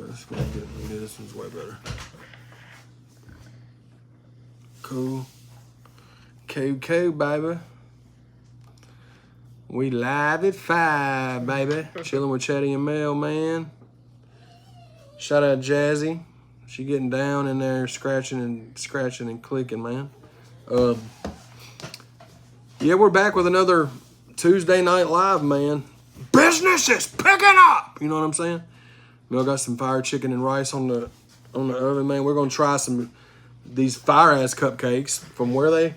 That's gonna get, yeah, this one's way better. Cool. Okay, baby. We live at 5, baby. Chilling with Chaddy and Mel, man. Shout out Jazzy. She getting down in there, scratching and clicking, man. Yeah, we're back with another Tuesday Night Live, man. Business is picking up. You know what I'm saying? Mel got some fire chicken and rice on the oven, man. We're gonna try these fire ass cupcakes from where are they?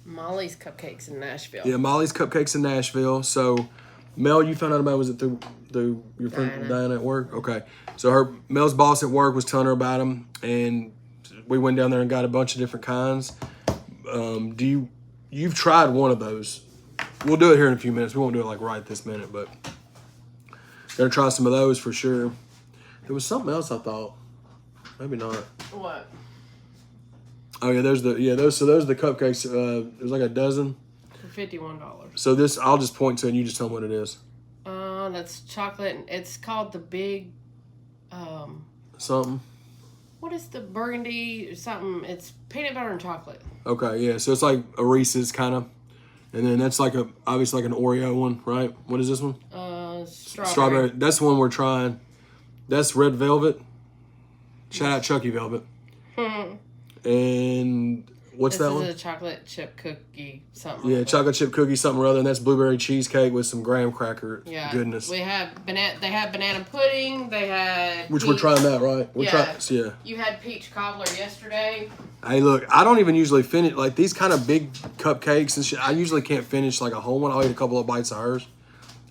Molly's Cupcakes in Nashville. Yeah, Molly's Cupcakes in Nashville. So, Mel, you found out about, was it through your friend Diana at work? Okay. So Mel's boss at work was telling her about them, and we went down there and got a bunch of different kinds. You've tried one of those? We'll do it here in a few minutes. We won't do it like right this minute, but gonna try some of those for sure. There was something else I thought. Maybe not. What? Oh yeah, those are the cupcakes. There's like a dozen. For $51. So this, I'll just point to it and you just tell me what it is. That's chocolate. It's called the big, something. What is the burgundy something? It's peanut butter and chocolate. Okay, yeah. So it's like a Reese's kind of, and then that's like obviously like an Oreo one, right? What is this one? Strawberry. That's the one we're trying. That's red velvet. Shout out Chucky Velvet. And what's that one? This is a chocolate chip cookie something. Yeah, like chocolate chip cookie something or other, and that's blueberry cheesecake with some graham cracker goodness. We have They had banana pudding. They had which we're trying that, right? Yeah. You had peach cobbler yesterday. Hey, look, I don't even usually finish like these kind of big cupcakes and shit. I usually can't finish like a whole one. I'll eat a couple of bites of hers.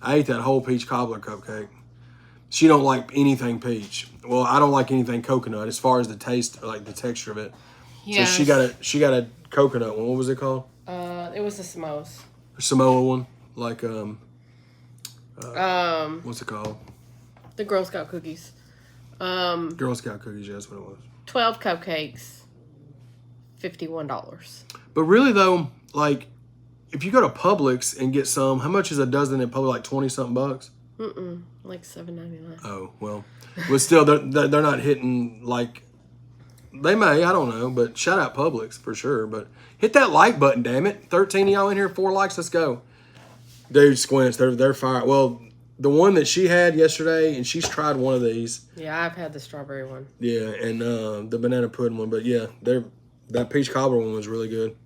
I ate that whole peach cobbler cupcake. She don't like anything peach. Well, I don't like anything coconut as far as the taste, like the texture of it. Yeah. So she got a coconut one. What was it called? It was the Samoa's. Samoa one, like what's it called? The Girl Scout cookies. Girl Scout cookies. Yeah, that's what it was. 12 cupcakes, $51. But really though, like if you go to Publix and get some, how much is a dozen at Publix? Like 20-something bucks. Like $7.99. Oh well, but still they're not hitting like. They may, I don't know, but shout out Publix for sure. But hit that like button, damn it! 13 of y'all in here, 4 likes, let's go. Dude, Squints, they're fire. Well, the one that she had yesterday, and she's tried one of these. Yeah, I've had the strawberry one. Yeah, and the banana pudding one, but yeah, that peach cobbler one was really good.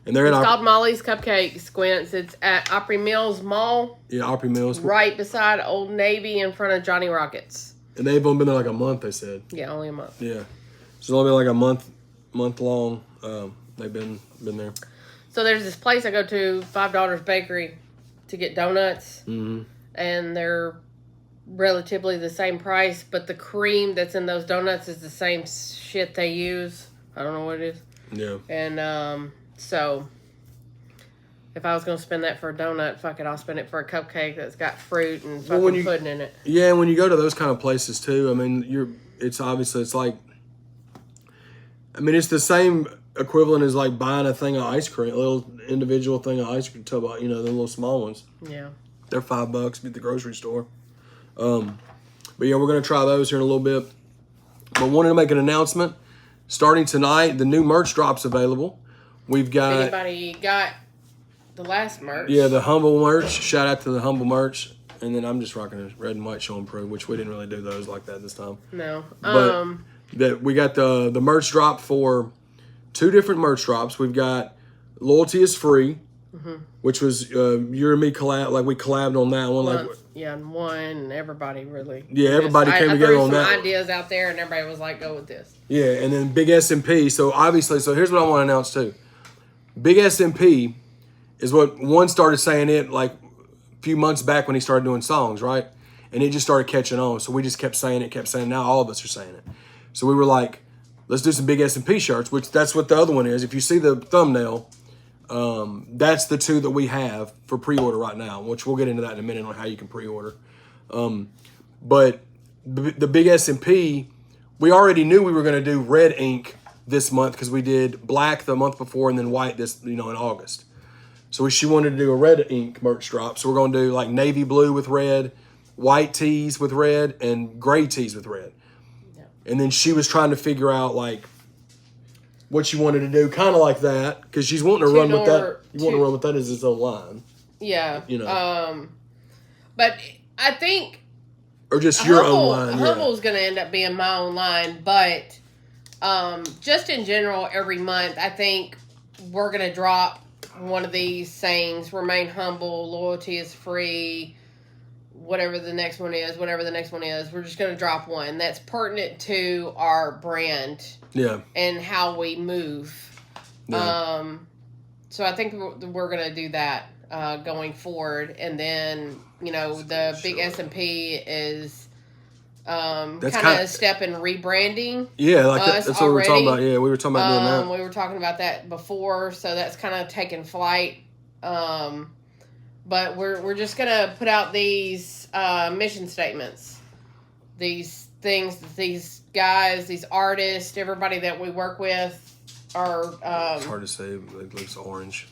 And it's called Molly's Cupcake, Squints. It's at Opry Mills Mall. Yeah, Opry Mills, right beside Old Navy, in front of Johnny Rockets. And they've only been there like a month. They said. Yeah, only a month. Yeah. So it's only been like a month long. They've been there. So there's this place I go to, $5 Bakery, to get donuts, and they're relatively the same price, but the cream that's in those donuts is the same shit they use. I don't know what it is. Yeah. And so if I was gonna spend that for a donut, fuck it, I'll spend it for a cupcake that's got fruit and fucking pudding in it. Yeah, when you go to those kind of places too, I mean, it's like. I mean, it's the same equivalent as like buying a thing of ice cream, a little individual thing of ice cream, the little small ones. Yeah. They're $5 at the grocery store. But yeah, we're going to try those here in a little bit. But wanted to make an announcement. Starting tonight, the new merch drop's available. We've got... Anybody got the last merch? Yeah, the Humble merch. Shout out to the Humble merch. And then I'm just rocking a red and white show and prove, which we didn't really do those like that this time. No. But that we got the merch drop for 2 different merch drops. We've got Loyalty is Free, which was you and me collab, like we collabed on that one. And one, and everybody really. Yeah, everybody came together on that. I threw some ideas out there, and everybody was like, "Go with this." Yeah, and then Big SMP. So obviously, here's what I want to announce too. Big SMP is what one started saying it like a few months back when he started doing songs, right? And it just started catching on. So we just kept saying it. Now all of us are saying it. So we were like, let's do some Big SMP shirts, which that's what the other one is. If you see the thumbnail, that's the 2 that we have for pre-order right now, which we'll get into that in a minute on how you can pre-order. But the Big SMP, we already knew we were going to do red ink this month because we did black the month before and then white in August. So she wanted to do a red ink merch drop. So we're going to do like navy blue with red, white tees with red and gray tees with red. Yeah. And then she was trying to figure out like what she wanted to do, kind of like that, because she's wanting to run with that. You want to run with that as its own line. Yeah. You know. But I think. Or just your own line. Humble's going to end up being my own line, but just in general, every month, I think we're going to drop one of these sayings: remain humble, loyalty is free, whatever the next one is, we're just going to drop one that's pertinent to our brand. Yeah. And how we move. Yeah. So I think we're going to do that going forward. And then, the big S&P is kind of a step in rebranding. Yeah, like that's what we were talking about. Yeah, we were talking about doing that. We were talking about that before, so that's kind of taking flight. But we're just going to put out these mission statements. These things that these guys, these artists, everybody that we work with are... it's hard to say. It looks orange.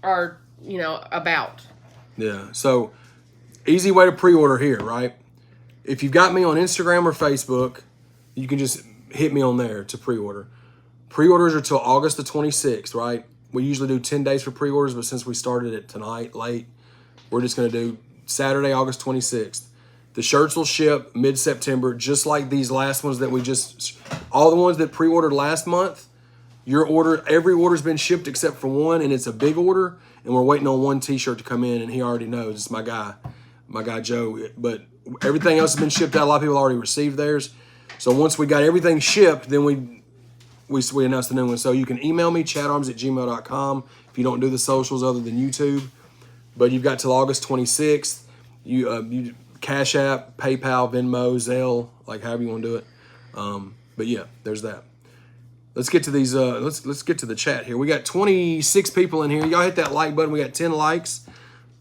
Are, about. Yeah. So, easy way to pre-order here, right? If you've got me on Instagram or Facebook, you can just hit me on there to pre-order. Pre-orders are till August the 26th, right? We usually do 10 days for pre-orders, but since we started it tonight late, we're just going to do Saturday, August 26th. The shirts will ship mid-September, just like these last ones that we just... All the ones that pre-ordered last month, every order's been shipped except for one, and it's a big order, and we're waiting on one T-shirt to come in, and he already knows. It's my guy Joe. But everything else has been shipped out. A lot of people already received theirs. So once we got everything shipped, then we announced the new one. So you can email me, chadarmes@gmail.com, if you don't do the socials other than YouTube. But you've got till August 26th. You Cash App, PayPal, Venmo, Zelle, like however you want to do it. But yeah, there's that. Let's get to these. Let's get to the chat here. We got 26 people in here. Y'all hit that like button. We got 10 likes.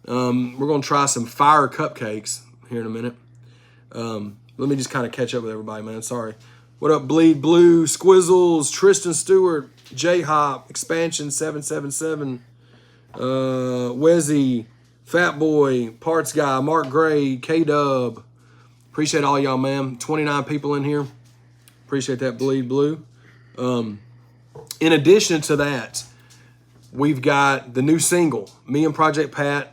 We're gonna try some fire cupcakes here in a minute. Let me just kind of catch up with everybody, man. Sorry. What up, Bleed Blue, Squizzles, Tristan Stewart, J Hop, Expansion 777, Wezzy, Fat Boy, Parts Guy, Mark Gray, K-Dub. Appreciate all y'all, man. 29 people in here. Appreciate that, Bleed Blue. In addition to that, we've got the new single, me and Project Pat,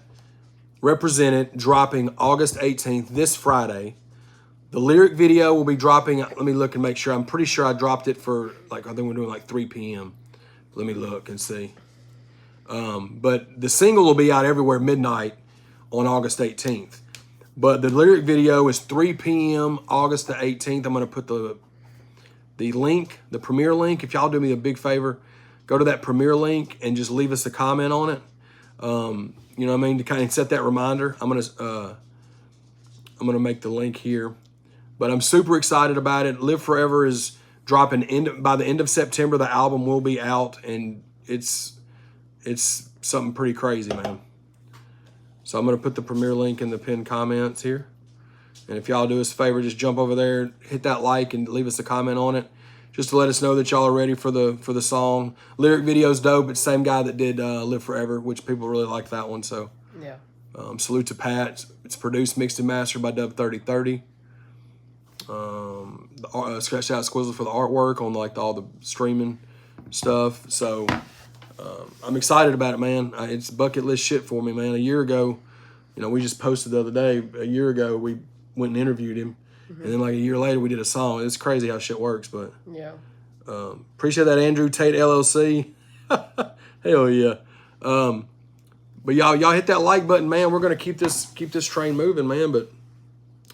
Represented, dropping August 18th, this Friday. The lyric video will be dropping, let me look and make sure. I'm pretty sure I dropped it for, I think we're doing 3 p.m. Let me look and see. But the single will be out everywhere midnight on August 18th. But the lyric video is 3 p.m. August the 18th. I'm going to put the link, the premiere link. If y'all do me a big favor, go to that premiere link and just leave us a comment on it. You know what I mean? To kind of set that reminder. I'm gonna make the link here. But I'm super excited about it. Live Forever is dropping by the end of September. The album will be out, and it's something pretty crazy, man. So I'm going to put the premiere link in the pinned comments here. And if y'all do us a favor, just jump over there, hit that like, and leave us a comment on it, just to let us know that y'all are ready for the song. Lyric video's dope. It's the same guy that did Live Forever, which people really like that one. So yeah. Salute to Pat. It's produced, mixed, and mastered by Dub 3030. Scratch out Squizzle for the artwork on all the streaming stuff. So I'm excited about it, man. It's bucket list shit for me, man. A year ago, we just posted the other day. A year ago, we went and interviewed him, and then a year later, we did a song. It's crazy how shit works, but yeah. Appreciate that, Andrew Tate LLC. Hell yeah. But y'all hit that like button, man. We're gonna keep this train moving, man. But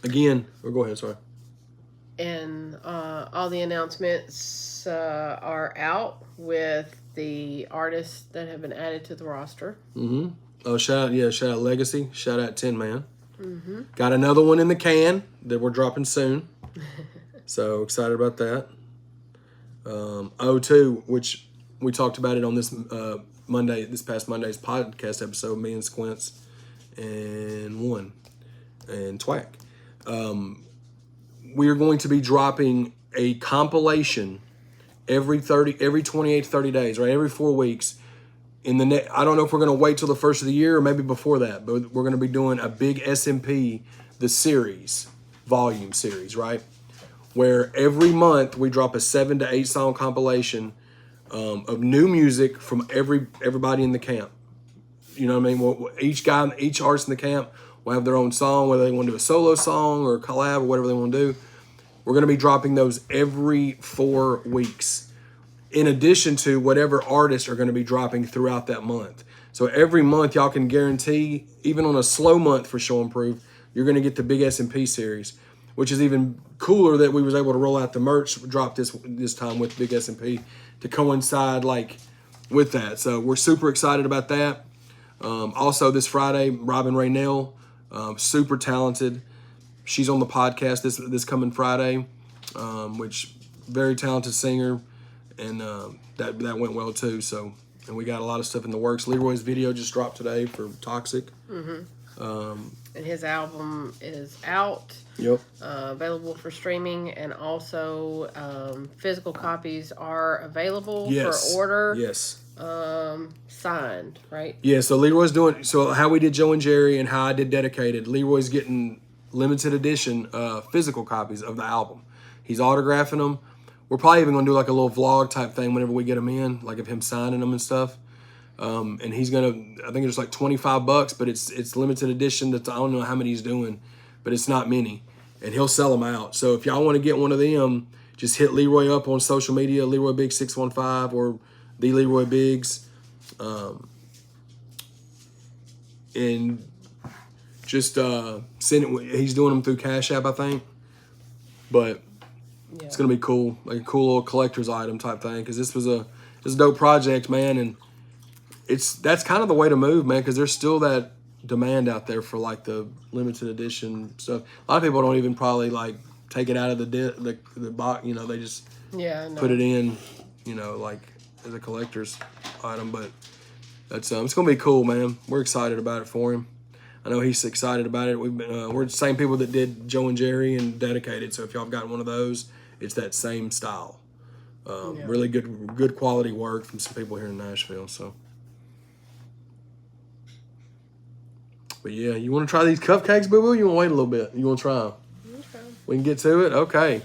again, go ahead. Sorry. And all the announcements are out with the artists that have been added to the roster. Mm-hmm. Oh, shout out Legacy. Shout out Tin Man. Mm-hmm. Got another one in the can that we're dropping soon. So excited about that. O2, which we talked about it on this past Monday's podcast episode, me and Squints and Twack. We are going to be dropping a compilation every 28 to 30 days, right? Every 4 weeks. I don't know if we're going to wait till the first of the year or maybe before that, but we're going to be doing a big SMP the series, volume series, right? Where every month we drop a 7 to 8 song compilation of new music from everybody in the camp. You know what I mean? Each artist in the camp will have their own song, whether they want to do a solo song or a collab or whatever they want to do. We're going to be dropping those every 4 weeks, in addition to whatever artists are going to be dropping throughout that month. So every month, y'all can guarantee, even on a slow month for Show and Prove, you're going to get the big S&P series, which is even cooler that we was able to roll out the merch drop this time with big S&P to coincide like with that. So we're super excited about that. Also this Friday, Robin Raynell, super talented. She's on the podcast this coming Friday, which very talented singer, and that went well too. So, and we got a lot of stuff in the works. Leroy's video just dropped today for Toxic. And his album is out. Yep. Available for streaming, and also physical copies are available for order. Yes. Signed, right? Yeah, so Leroy's doing, so how we did Joe and Jerry and how I did Dedicated, Leroy's getting limited edition physical copies of the album. He's autographing them. We're probably even going to do like a little vlog type thing whenever we get them in, like of him signing them and stuff. And he's going to, I think it's like $25, but it's limited edition. I don't know how many he's doing, but it's not many. And he'll sell them out. So if y'all want to get one of them, just hit Leroy up on social media, Leroy Biggs 615 or the Leroy Biggs. And just send it. He's doing them through Cash App, I think. But it's going to be cool. Like a cool little collector's item type thing. Because this was a dope project, man. And that's kind of the way to move, man. Because there's still that demand out there for like the limited edition stuff. A lot of people don't even probably like take it out of the box. You know, they just put it in. You know, like as a collector's item. But that's it's gonna be cool, man. We're excited about it for him. I know he's excited about it. We're the same people that did Joe and Jerry and Dedicated. So if y'all have got one of those, it's that same style. Really good quality work from some people here in Nashville. So. But yeah, you want to try these cupcakes, boo-boo? You want to wait a little bit? You want to try them? Okay. We can get to it? Okay.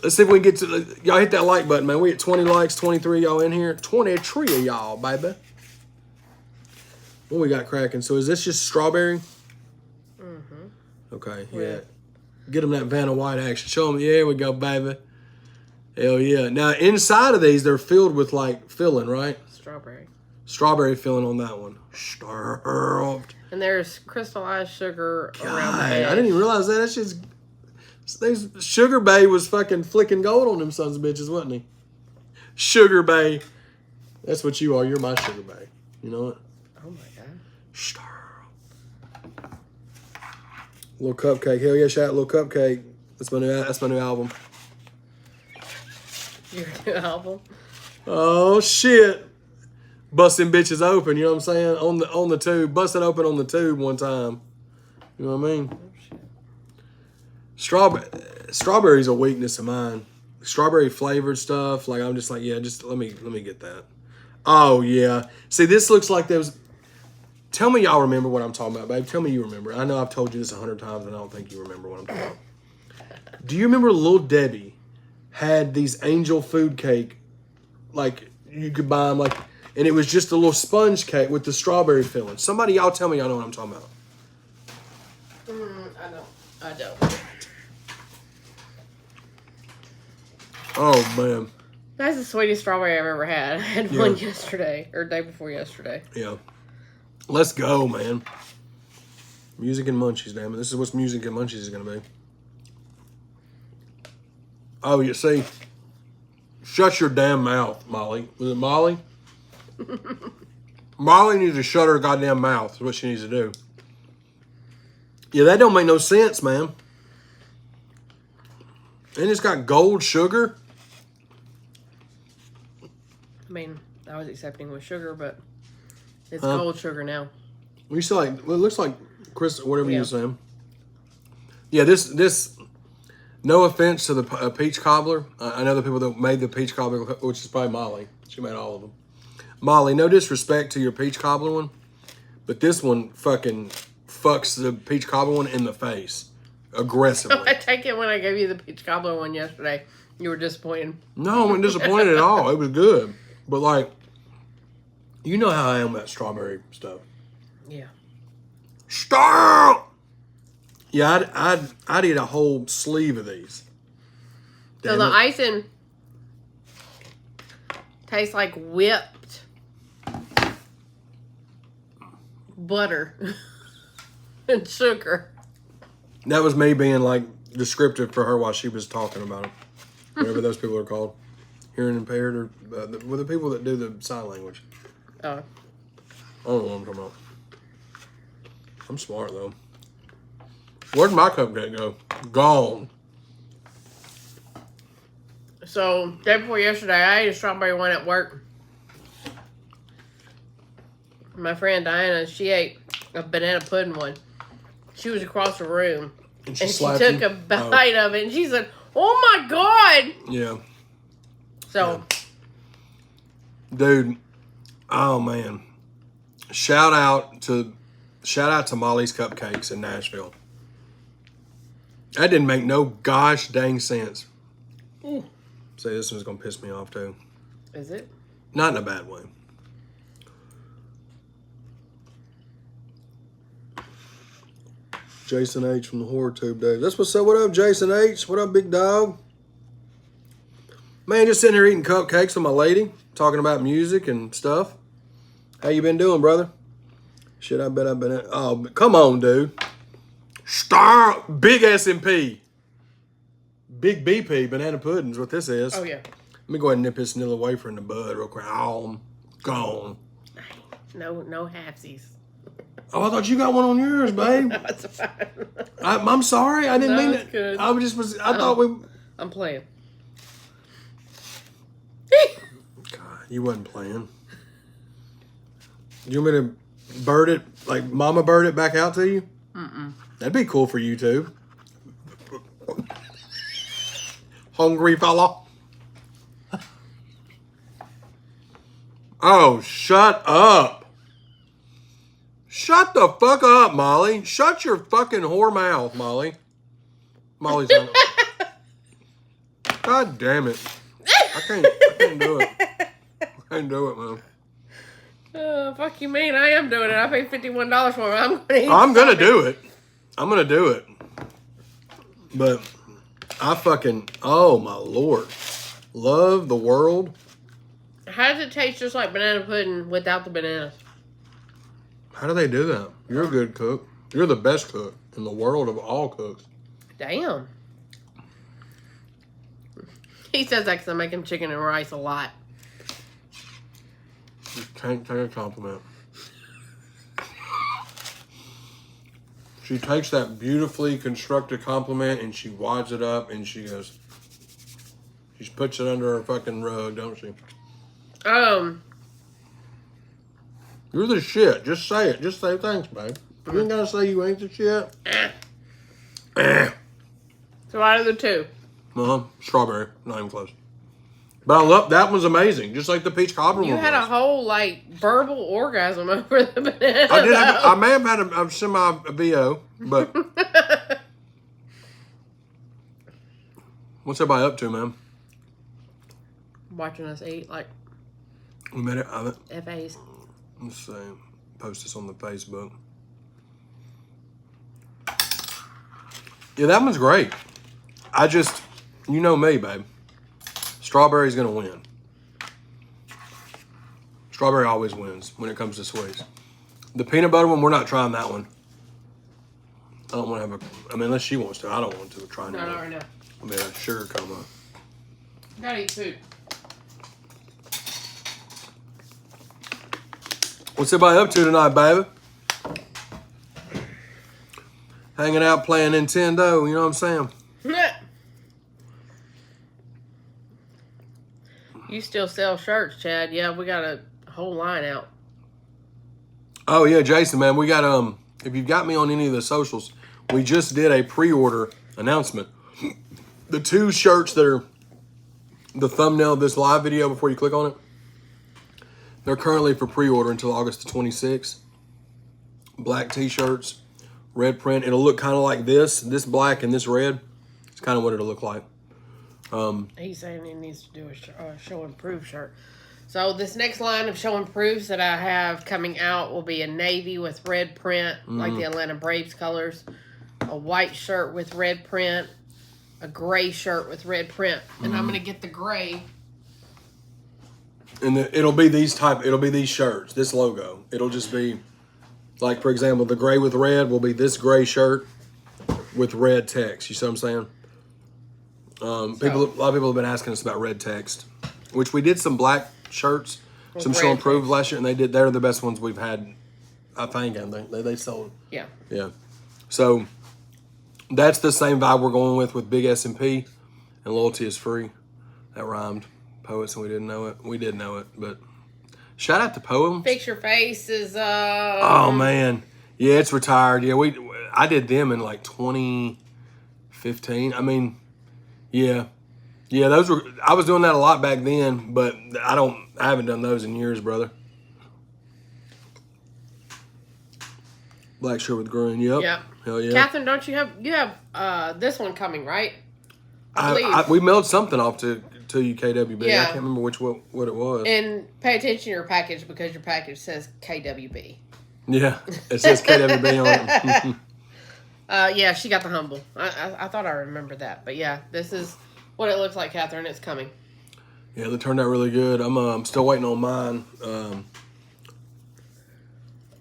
Let's see if we can get to... Y'all hit that like button, man. We at 20 likes, 23 y'all in here. 23 of y'all, baby. What we got cracking? So is this just strawberry? Mm-hmm. Okay, yeah. Get them that Vanna White action. Show them. Yeah, we go, baby. Hell yeah. Now, inside of these, they're filled with, like, filling, right? Strawberry filling on that one. Starved. And there's crystallized sugar around the edge. I didn't even realize that. That's just... Sugar Bay was fucking flicking gold on them sons of bitches, wasn't he? Sugar Bay. That's what you are. You're my Sugar Bay. You know what? Oh my god. Little cupcake. Hell yeah, shout out Little Cupcake. That's my new album. Your new album? Oh shit. Busting bitches open, you know what I'm saying? On the tube. Busting open on the tube one time. You know what I mean? Strawberry's a weakness of mine. Strawberry flavored stuff, like I'm just like, yeah, just let me get that. Oh yeah. See, this looks like those. Tell me y'all remember what I'm talking about, babe. Tell me you remember. I know I've told you this 100 times, and I don't think you remember what I'm talking about. Do you remember Lil Debbie had these angel food cake, like you could buy them, like, and it was just a little sponge cake with the strawberry filling. Somebody y'all tell me y'all know what I'm talking about. I don't. Oh, man. That's the sweetest strawberry I've ever had. I had one yesterday, or day before yesterday. Yeah. Let's go, man. Music and munchies, damn it. This is what music and munchies is going to be. Oh, you see? Shut your damn mouth, Molly. Was it Molly? Molly needs to shut her goddamn mouth. Is what she needs to do. Yeah, that don't make no sense, man. And it's got gold sugar. I mean, I was accepting with sugar, but it's gold sugar now. You still like? Well, it looks like Chris, whatever you were saying. Yeah, this. No offense to the peach cobbler. I know the people that made the peach cobbler, which is probably Molly. She made all of them. Molly, no disrespect to your peach cobbler one, but this one fucking fucks the peach cobbler one in the face aggressively. I take it when I gave you the peach cobbler one yesterday. You were disappointed. No, I wasn't disappointed at all. It was good. But like, you know how I am with that strawberry stuff. Yeah. Stop! Yeah, I'd eat a whole sleeve of these. So Damn the it. icing tastes like whipped butter and sugar. That was me being like descriptive for her while she was talking about it. Whatever those people are called. Hearing impaired or the people that do the sign language. Oh. I don't know what I'm talking about. I'm smart though. Where'd my cupcake go? Gone. So, day before yesterday, I ate a strawberry one at work. My friend Diana, she ate a banana pudding one. She was across the room. And she And she slapped took you? a bite of it and she said, "Oh my God." Yeah. So, Dude, oh man. Shout out to Molly's Cupcakes in Nashville. That didn't make no gosh dang sense. Ooh. See, this one's gonna piss me off too. Is it? Not in a bad way. Jason H from the Horror Tube days. That's what's up. What up, Jason H? What up, big dog? Man, just sitting here eating cupcakes with my lady, talking about music and stuff. How you been doing, brother? Shit, I bet I've been... Oh, come on, dude. Star Big S&P. Big BP, banana pudding is what this is. Oh, yeah. Let me go ahead and nip this vanilla wafer in the bud real quick. Oh, gone. No halfsies. Oh, I thought you got one on yours, babe. That's fine. I'm sorry. I didn't No, mean it's it. good. I thought we... I'm playing. God, you wasn't playing. You want me to bird it, like mama bird it back out to you? Mm-mm. That'd be cool for you too. Hungry fella. Oh, shut up. Shut the fuck up, Molly. Shut your fucking whore mouth, Molly. Molly's on it. God damn it. I can't do it. I can't do it, man. Fuck you mean? I am doing it. I paid $51 for it. I'm gonna do it. I'm gonna do it. But I fucking, oh my Lord. Love the world. How does it taste just like banana pudding without the bananas? How do they do that? You're a good cook. You're the best cook in the world of all cooks. Damn. He says that because I make him chicken and rice a lot. You can't take a compliment. She takes that beautifully constructed compliment and she wads it up and she goes, she puts it under her fucking rug, don't she? You're the shit. Just say it. Just say thanks, babe. You ain't gotta say you ain't the shit. So out of the two. Strawberry. Not even close. But I love, that one's amazing. Just like the peach cobbler one You had a was. whole, like, verbal orgasm over the banana. I did have, I may have had a semi-BO, but what's everybody up to, man? Watching us eat, like, We made it. FAs. Let's see. Post this on the Facebook. Yeah, that one's great. I just, you know me, babe. Strawberry's gonna win. Strawberry always wins when it comes to sweets. The peanut butter one, we're not trying that one. I don't want to have a, I mean, unless she wants to. I don't want to try No, that. not right now. I mean, a sugar coma. Gotta eat food. What's everybody up to tonight, baby? Hanging out playing Nintendo, you know what I'm saying? You still sell shirts, Chad. Yeah, we got a whole line out. Oh yeah, Jason, man, we got if you've got me on any of the socials, we just did a pre-order announcement. The two shirts that are the thumbnail of this live video before you click on it, they're currently for pre-order until August the 26th. Black t-shirts red print. It'll look kind of like this black and this red. It's kind of what it'll look like. He's saying he needs to do a show and prove shirt. So this next line of show and proofs that I have coming out will be a navy with red print, like the Atlanta Braves colors, a white shirt with red print, a gray shirt with red print, and I'm gonna get the gray. And it'll be these shirts, this logo. It'll just be, like, for example, the gray with red will be this gray shirt with red text. You see what I'm saying? A lot of people have been asking us about red text, which we did some black shirts, some show and prove last year, and they're the best ones we've had, I think, and they sold. Yeah. Yeah. So that's the same vibe we're going with Big S&P, and loyalty is free. That rhymed. Poets, and we didn't know it. We did know it, but shout out to Poem. Fix Your Face is oh man, yeah, it's retired. Yeah, I did them in like 2015. I mean, yeah, those were. I was doing that a lot back then, but I haven't done those in years, brother. Black shirt with green. Yep. Yeah. Hell yeah. Catherine, don't you have this one coming, right? I believe. We mailed something off to you, KWB. Yeah. I can't remember what it was. And pay attention to your package because your package says KWB. Yeah, it says KWB on it. Yeah, she got the humble. I thought I remembered that, but yeah, this is what it looks like, Catherine. It's coming. Yeah, they turned out really good. I'm still waiting on mine,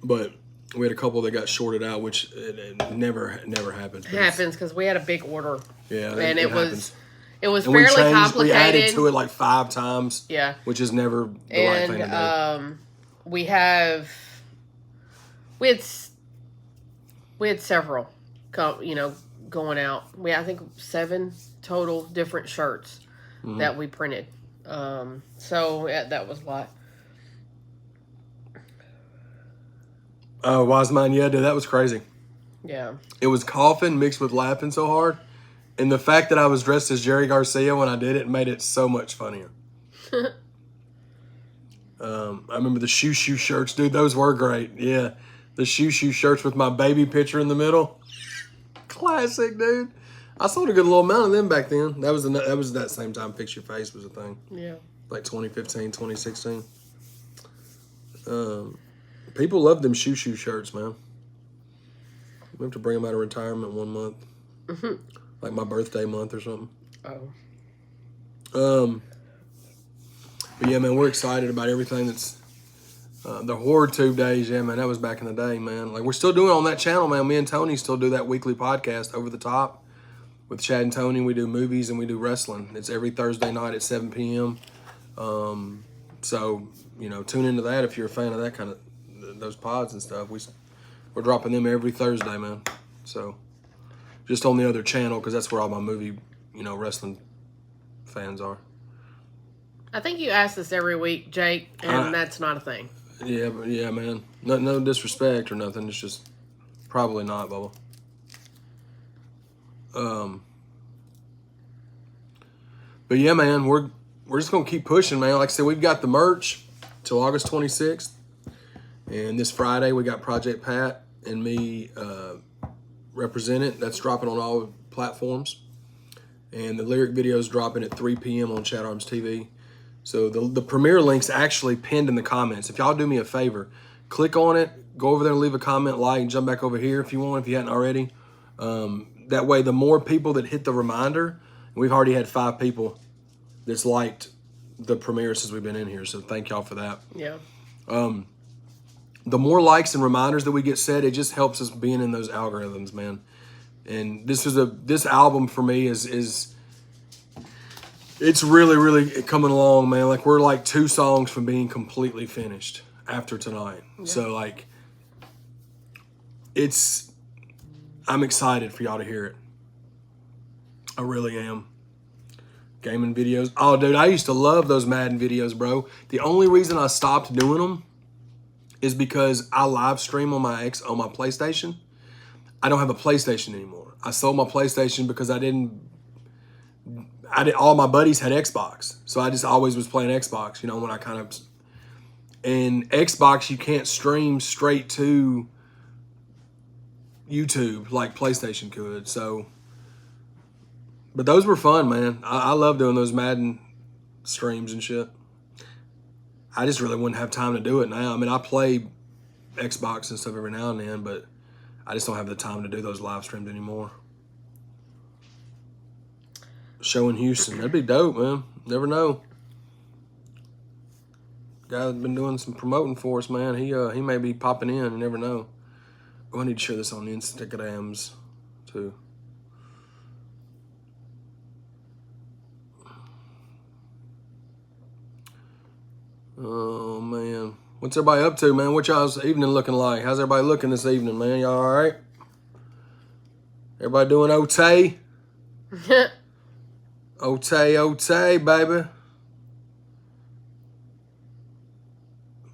but we had a couple that got shorted out, which it never happens. It happens because we had a big order. Yeah, and it was and fairly complicated. We added to it like 5 times. Yeah, which is never the right thing to do. We had several, going out. I think 7 total different shirts that we printed. So that was a lot. Oh, Wise Mind, yeah, dude, that was crazy. Yeah. It was coughing mixed with laughing so hard. And the fact that I was dressed as Jerry Garcia when I did it made it so much funnier. I remember the shoo shirts, dude. Those were great. Yeah. The shoo shirts with my baby picture in the middle. Classic, dude. I sold a good little amount of them back then. That was that same time Fix Your Face was a thing. Yeah. Like 2015, 2016. People love them shoo shirts, man. We have to bring them out of retirement 1 month. Like my birthday month or something. Oh. But yeah, man, we're excited about everything that's the Horde Tube days. Yeah, man, that was back in the day, man. Like, we're still doing it on that channel, man. Me and Tony still do that weekly podcast, Over the Top, with Chad and Tony. We do movies and we do wrestling. It's every Thursday night at 7 p.m. So, tune into that if you're a fan of that kind of those pods and stuff. We're dropping them every Thursday, man. So, just on the other channel, because that's where all my movie, wrestling fans are. I think you ask this every week, Jake, and that's not a thing. Yeah, but yeah, man. No disrespect or nothing. It's just probably not, Bubba. But yeah, man, we're just gonna keep pushing, man. Like I said, we've got the merch till August 26th, and this Friday we got Project Pat and me represent it. That's dropping on all platforms, and the lyric video is dropping at 3 p.m. on ChadArmesTV. So the premiere link's actually pinned in the comments. If y'all do me a favor, click on it, go over there and leave a comment, like, and jump back over here if you want, if you hadn't already. That way, the more people that hit the reminder, and we've already had 5 people that's liked the premiere since we've been in here, so thank y'all for that. Yeah. The more likes and reminders that we get set, it just helps us being in those algorithms, man. And this album for me is it's really, really coming along, man. Like, we're like 2 songs from being completely finished after tonight. Yeah. So, like, I'm excited for y'all to hear it. I really am. Gaming videos. Oh, dude, I used to love those Madden videos, bro. The only reason I stopped doing them is because I live stream on my PlayStation. I don't have a PlayStation anymore. I sold my PlayStation because all my buddies had Xbox. So I just always was playing Xbox, when I kind of... And Xbox, you can't stream straight to YouTube like PlayStation could. So, but those were fun, man. I love doing those Madden streams and shit. I just really wouldn't have time to do it now. I mean, I play Xbox and stuff every now and then, but I just don't have the time to do those live streams anymore. Show in Houston, that'd be dope, man. Never know. Guy that's been doing some promoting for us, man. He may be popping in. You never know. Oh, I need to share this on the Instagrams too. Oh man, what's everybody up to, man? What y'all's evening looking like? How's everybody looking this evening, man? Y'all all right? Everybody doing okay? Okay, baby.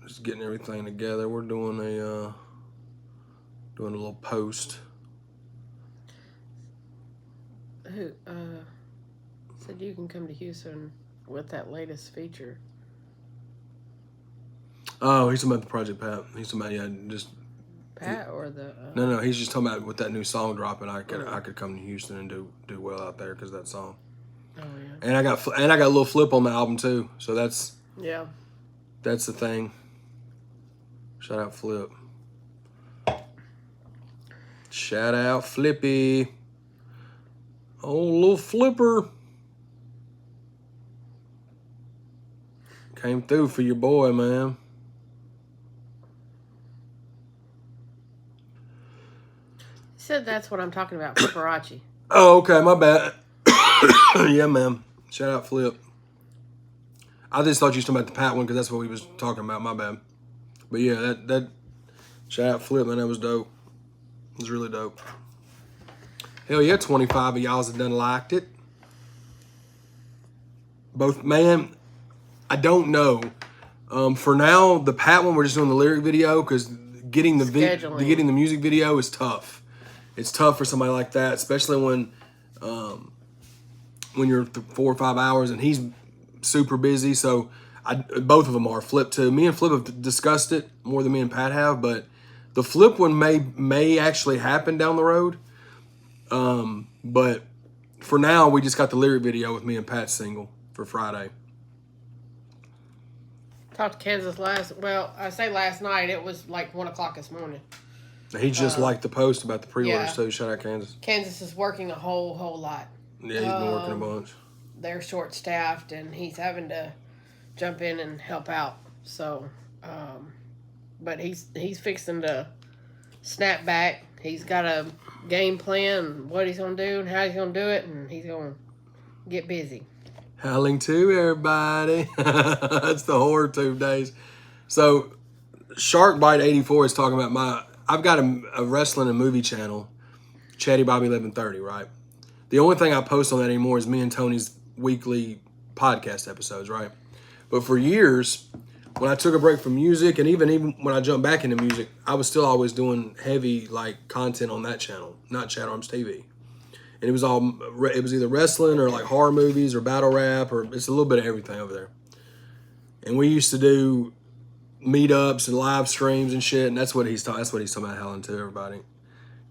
Just getting everything together. We're doing a little post. Who said you can come to Houston with that latest feature? Oh, he's talking about the Project Pat. He's talking about just Pat or the no. He's just talking about with that new song dropping. I could come to Houston and do well out there because of that song. Oh yeah. And I got a little Flip on the album too. So that's the thing. Shout out Flip. Shout out Flippy. Oh, little Flipper. Came through for your boy, man. Said that's what I'm talking about, paparazzi. Oh, okay, my bad. Yeah, man. Shout out Flip. I just thought you were talking about the Pat one because that's what we was talking about. My bad. But yeah, that shout out Flip, man. That was dope. It was really dope. Hell yeah, 25 of y'all have done liked it. Both, man. I don't know. For now, the Pat one we're just doing the lyric video because getting the music video is tough. It's tough for somebody like that, especially when you're 4 or 5 hours and he's super busy. So both of them are. Flip too. Me and Flip have discussed it more than me and Pat have, but the Flip one may actually happen down the road. But for now, we just got the lyric video with me and Pat's single for Friday. Talked to Kansas I say last night. It was like 1 o'clock this morning. He just liked the post about the pre-orders too. Shout out Kansas. Kansas is working a whole lot. Yeah, he's been working a bunch. They're short-staffed, and he's having to jump in and help out. So, but he's fixing to snap back. He's got a game plan, what he's going to do and how he's going to do it, and he's going to get busy. Howling to everybody. That's the horror tube days. So, Sharkbite84 is talking about I've got a wrestling and movie channel, Chaddy Bobby 1130, right? The only thing I post on that anymore is me and Tony's weekly podcast episodes, right? But for years, when I took a break from music, and even when I jumped back into music, I was still always doing heavy content on that channel, not ChadArmesTV. And it was either wrestling or like horror movies or battle rap, or it's a little bit of everything over there. And we used to do meetups and live streams and shit, and that's what he's talking about, Helen, to everybody.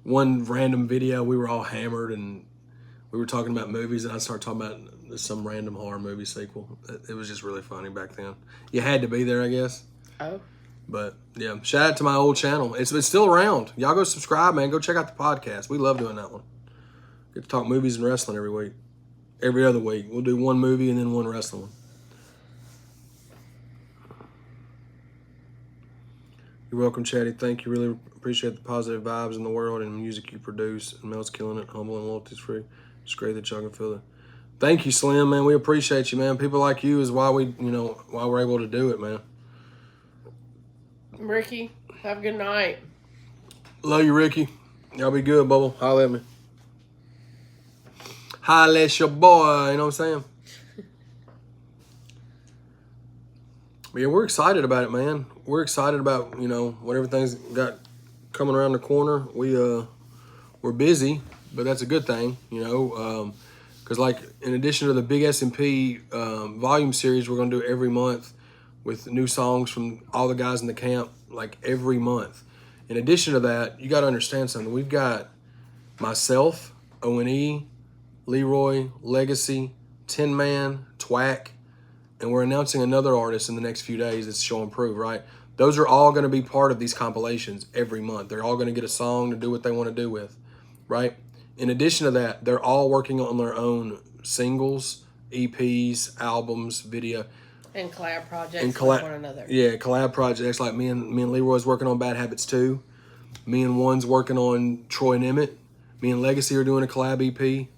One random video, we were all hammered and we were talking about movies, and I started talking about some random horror movie sequel. It was just really funny back then. You had to be there, I guess. Oh. But yeah, shout out to my old channel. It's still around. Y'all go subscribe, man. Go check out the podcast. We love doing that one. Get to talk movies and wrestling every week. Every other week. We'll do one movie and then one wrestling one. You're welcome, Chaddy. Thank you. Really appreciate the positive vibes in the world and music you produce. And Mel's killing it. Humble and loyalty's free. It's great that y'all can feel it. Thank you, Slim, man. We appreciate you, man. People like you is why why we're able to do it, man. Ricky, have a good night. Love you, Ricky. Y'all be good, Bubble. Holla at me. Holla at your boy. You know what I'm saying? But yeah, we're excited about it, man. We're excited about, what everything's got coming around the corner. We're busy, but that's a good thing, because in addition to the big S&P volume series we're going to do every month with new songs from all the guys in the camp, every month. In addition to that, you got to understand something. We've got myself, O&E, Leroy, Legacy, Tin Man, Twack, and we're announcing another artist in the next few days that's Show and Prove, right? Those are all going to be part of these compilations every month. They're all going to get a song to do what they want to do with, right? In addition to that, they're all working on their own singles, EPs, albums, video. And collab projects with one another. Yeah, collab projects like me and Leroy's working on Bad Habits 2. Me and One's working on Troy and Emmett. Me and Legacy are doing a collab EP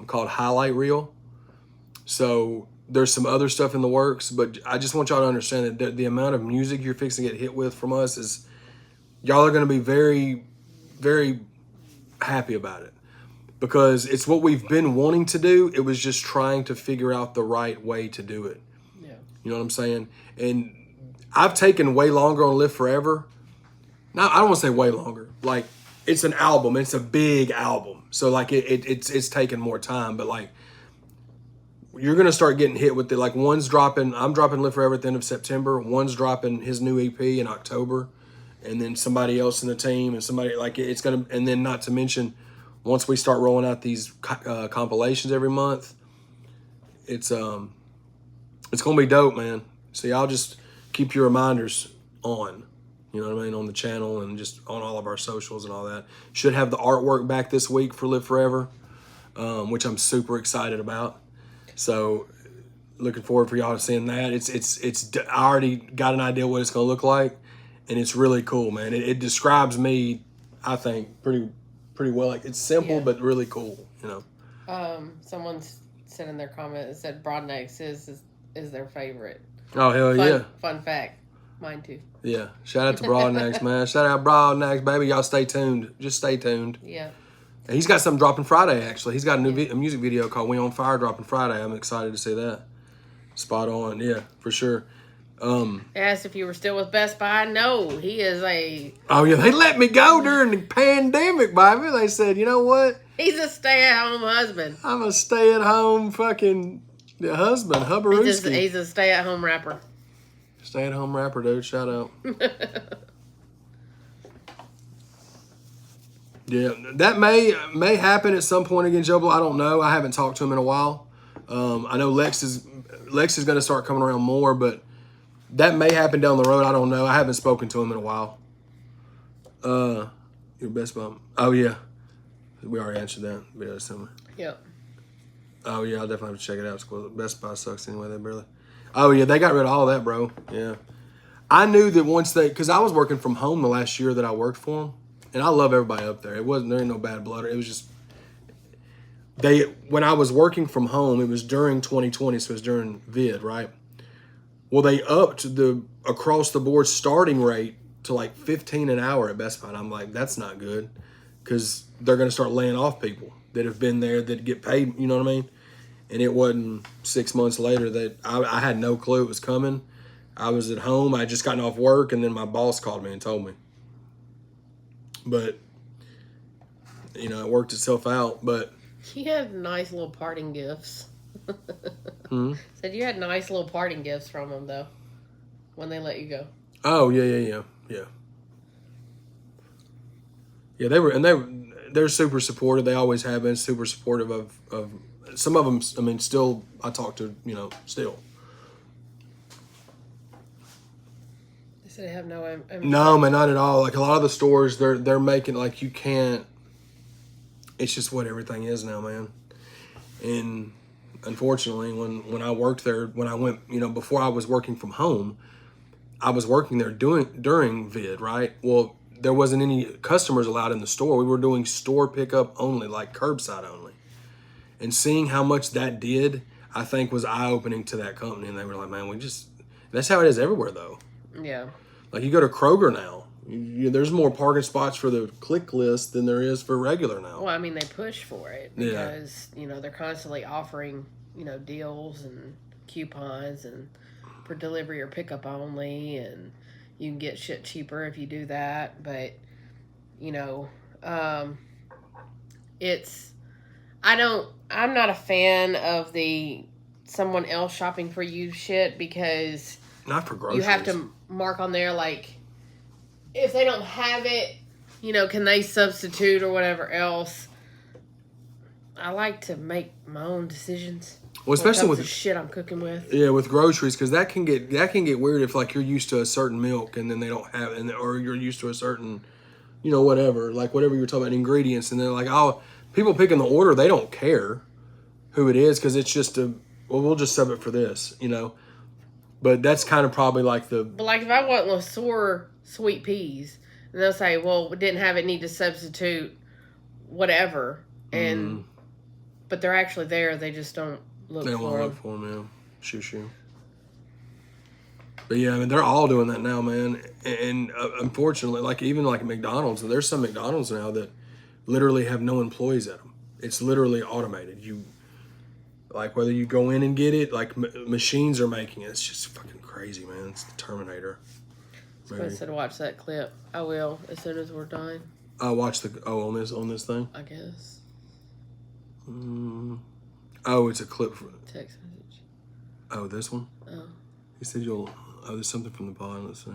called Highlight Reel. So there's some other stuff in the works, but I just want y'all to understand that the amount of music you're fixing to get hit with from us is, y'all are going to be very, very happy about it. Because it's what we've been wanting to do. It was just trying to figure out the right way to do it. Yeah. You know what I'm saying? And I've taken way longer on Live Forever. Now, I don't want to say way longer. Like, it's an album. It's a big album. So, like, it's taken more time. But, like, you're going to start getting hit with it. Like, one's dropping, I'm dropping Live Forever at the end of September. One's dropping his new EP in October. And then somebody else in the team and somebody, like, it's going to, and then not to mention, once we start rolling out these compilations every month, it's going to be dope, man. So y'all just keep your reminders on, you know what I mean, on the channel and just on all of our socials and all that. Should have the artwork back this week for Live Forever, which I'm super excited about. So looking forward for y'all to seeing that. I already got an idea what it's going to look like, and it's really cool, man. It describes me, I think, pretty well. Like, it's simple, but really cool, you know. Someone said in their comment, it said Broadnex is their favorite. Oh, hell yeah. Fun fact. Mine too. Yeah. Shout out to Broadnex, man. Shout out Broadnex, baby. Y'all stay tuned. Just stay tuned. Yeah. And he's got something dropping Friday, actually. He's got a new a music video called We On Fire dropping Friday. I'm excited to see that. Spot on. Yeah, for sure. Asked if you were still with Best Buy. No, he is a... Oh, yeah. They let me go during the pandemic, baby. They said, you know what? He's a stay-at-home husband. I'm a stay-at-home fucking husband. Hubbarooski. He's a stay-at-home rapper. Stay-at-home rapper, dude. Shout out. Yeah, that may happen at some point again, Joe Blow. I don't know. I haven't talked to him in a while. I know Lex is going to start coming around more, but that may happen down the road. I don't know. I haven't spoken to him in a while. Your Best Buy. Oh, yeah. We already answered that. Yep. Oh, yeah. I'll definitely have to check it out. Best Buy sucks anyway. They barely. Oh, yeah. They got rid of all that, bro. Yeah. I knew that once because I was working from home the last year that I worked for them, and I love everybody up there. There ain't no bad blood. It was just, when I was working from home, it was during 2020, so it was during vid, right? Well, they upped the across the board starting rate to like 15 an hour at Best Buy. And I'm like, that's not good, because they're going to start laying off people that have been there that get paid, you know what I mean? And it wasn't 6 months later that I had no clue it was coming. I was at home. I had just gotten off work, and then my boss called me and told me. But, you know, it worked itself out. But you had nice little parting gifts. Hmm? Said you had nice little parting gifts from them, though, when they let you go. Oh, yeah. Yeah, they're super supportive. They always have been super supportive of some of them. I mean, still, I talk to, you know, still. They said they have no... No, man, not at all. Like, a lot of the stores, they're making, like, you can't... It's just what everything is now, man. And unfortunately, when I worked there, when I went, you know, before I was working from home, I was working there during vid, right? Well, there wasn't any customers allowed in the store. We were doing store pickup only, like curbside only. And seeing how much that did, I think, was eye-opening to that company. And they were like, man, that's how it is everywhere, though. Yeah. Like, you go to Kroger now, there's more parking spots for the click list than there is for regular now. Well, I mean, they push for it because, you know, they're constantly offering, you know, deals and coupons and for delivery or pickup only, and you can get shit cheaper if you do that. But, you know, I'm not a fan of the someone else shopping for you shit, because not for groceries. You have to mark on there, like, if they don't have it, you know, can they substitute or whatever else? I like to make my own decisions. Well, especially with the shit I'm cooking with. Yeah, with groceries, because that can get weird if like you're used to a certain milk and then they don't have it, or you're used to a certain, you know, whatever you're talking about ingredients, and they're like, oh, people picking the order, they don't care who it is because it's just we'll just sub it for this, you know. But that's kind of probably like But like if I want LaSure sweet peas, and they'll say, well, we didn't have it, need to substitute whatever, and but they're actually there, they just don't look they don't for want to them. look for them, yeah. Shoo. But yeah, I mean, they're all doing that now, man. And unfortunately, like even like McDonald's, there's some McDonald's now that literally have no employees at them. It's literally automated. You like whether you go in and get it, like machines are making it. It's just fucking crazy, man. It's the Terminator. I said watch that clip. I will as soon as we're done. I watch on this thing. I guess. Oh, it's a clip from Text message. Oh, this one. Oh. He said you'll. Oh, there's something from the pod. Let's see.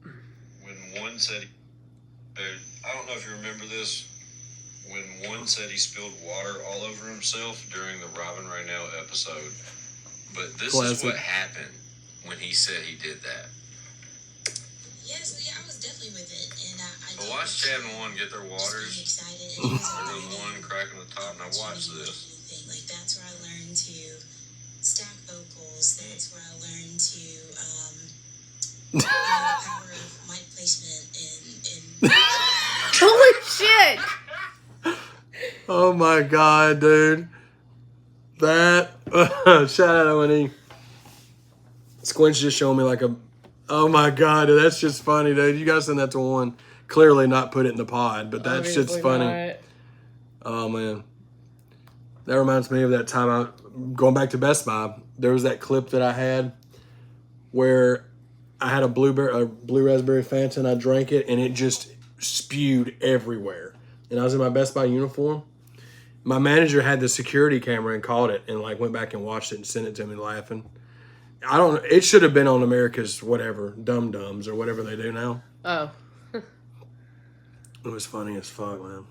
When one said, I don't know if you remember this. When one said he spilled water all over himself during the Robin Right Now episode, but this is what happened when he said he did that. Yeah, so yeah, I was definitely with it, and I watch Chad and one get their waters. Excited. There was one cracking the top, and I watched this. Like that's where I learned to stack vocals. That's where I learned to the power of mic placement and Holy shit! Oh my god, dude. That shout out to when he Squinch just showing me like a oh my god, dude, that's just funny, dude. You guys send that to one. Clearly not put it in the pod, but that's just funny. Not. Oh man. That reminds me of that time going back to Best Buy. There was that clip that I had where I had a blue raspberry Fanta and I drank it and it just spewed everywhere. And I was in my Best Buy uniform. My manager had the security camera and caught it and like went back and watched it and sent it to me laughing. It should have been on America's whatever, Dum Dums or whatever they do now. Oh. It was funny as fuck, man.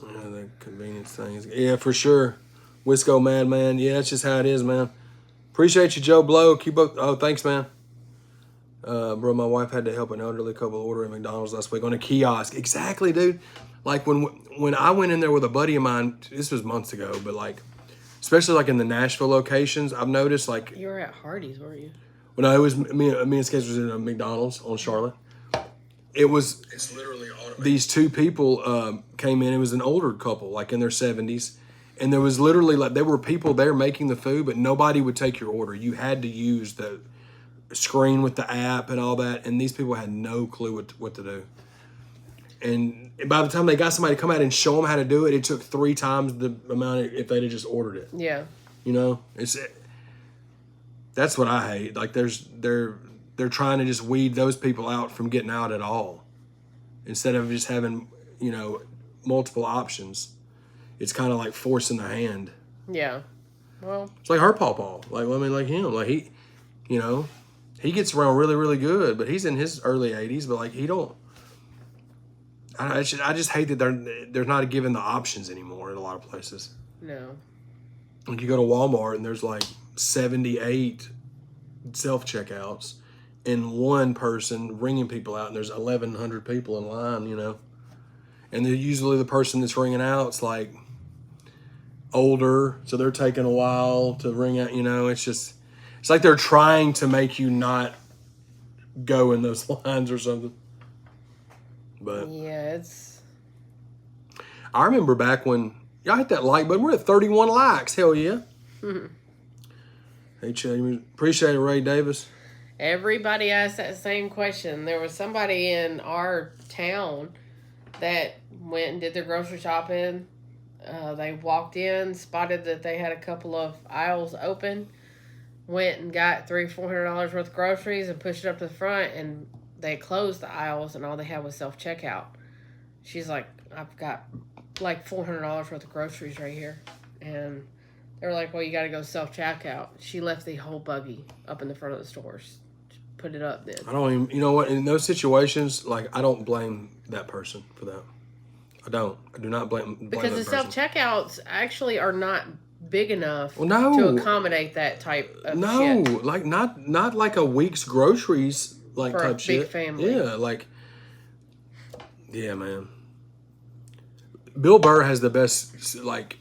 Yeah, the convenience things. Yeah, for sure. Wisco Madman. Yeah, that's just how it is, man. Appreciate you, Joe Blow. Keep up. Oh, thanks, man. Bro, my wife had to help an elderly couple order at McDonald's last week on a kiosk. Exactly, dude. Like when I went in there with a buddy of mine, this was months ago, but like, especially like in the Nashville locations, I've noticed like. You were at Hardee's, weren't you? Well, no, it was me and Sketch was in a McDonald's on Charlotte. It's literally automated. These two people came in. It was an older couple, like in their 70s. And there was literally like, there were people there making the food, but nobody would take your order. You had to use the screen with the app and all that. And these people had no clue what to do. And by the time they got somebody to come out and show them how to do it, it took 3 times the amount if they'd have just ordered it. Yeah. You know, that's what I hate. Like they're trying to just weed those people out from getting out at all. Instead of just having, you know, multiple options. It's kind of like forcing the hand. Yeah. Well. It's like her pawpaw. Like, I mean, like him. Like he, you know, he gets around really, really good, but he's in his early 80s, but like he don't. I just hate that they're not given the options anymore at a lot of places. No. Like you go to Walmart and there's like 78 self-checkouts and one person ringing people out and there's 1,100 people in line, you know. And they're usually the person that's ringing out is like older, so they're taking a while to ring out, you know. It's like they're trying to make you not go in those lines or something. But yeah, it's. I remember back when y'all hit that like button. We're at 31 likes. Hell yeah. Mm-hmm. Hey, Chad, appreciate it, Ray Davis. Everybody asked that same question. There was somebody in our town that went and did their grocery shopping. They walked in, spotted that they had a couple of aisles open, went and got $300-400 worth of groceries and pushed it up to the front, and they closed the aisles and all they had was self-checkout. She's like, I've got like $400 worth of groceries right here. And They were like, well, you got to go self-checkout. She left the whole buggy up in the front of the stores. Put it up then. I don't even, you know what, in those situations, like, I don't blame that person for that. I don't. I do not blame because the self-checkouts actually are not big enough to accommodate that type of shit. Like, not like a week's groceries, like, for type a shit. big family. Yeah, like, yeah, man. Bill Burr has the best, like,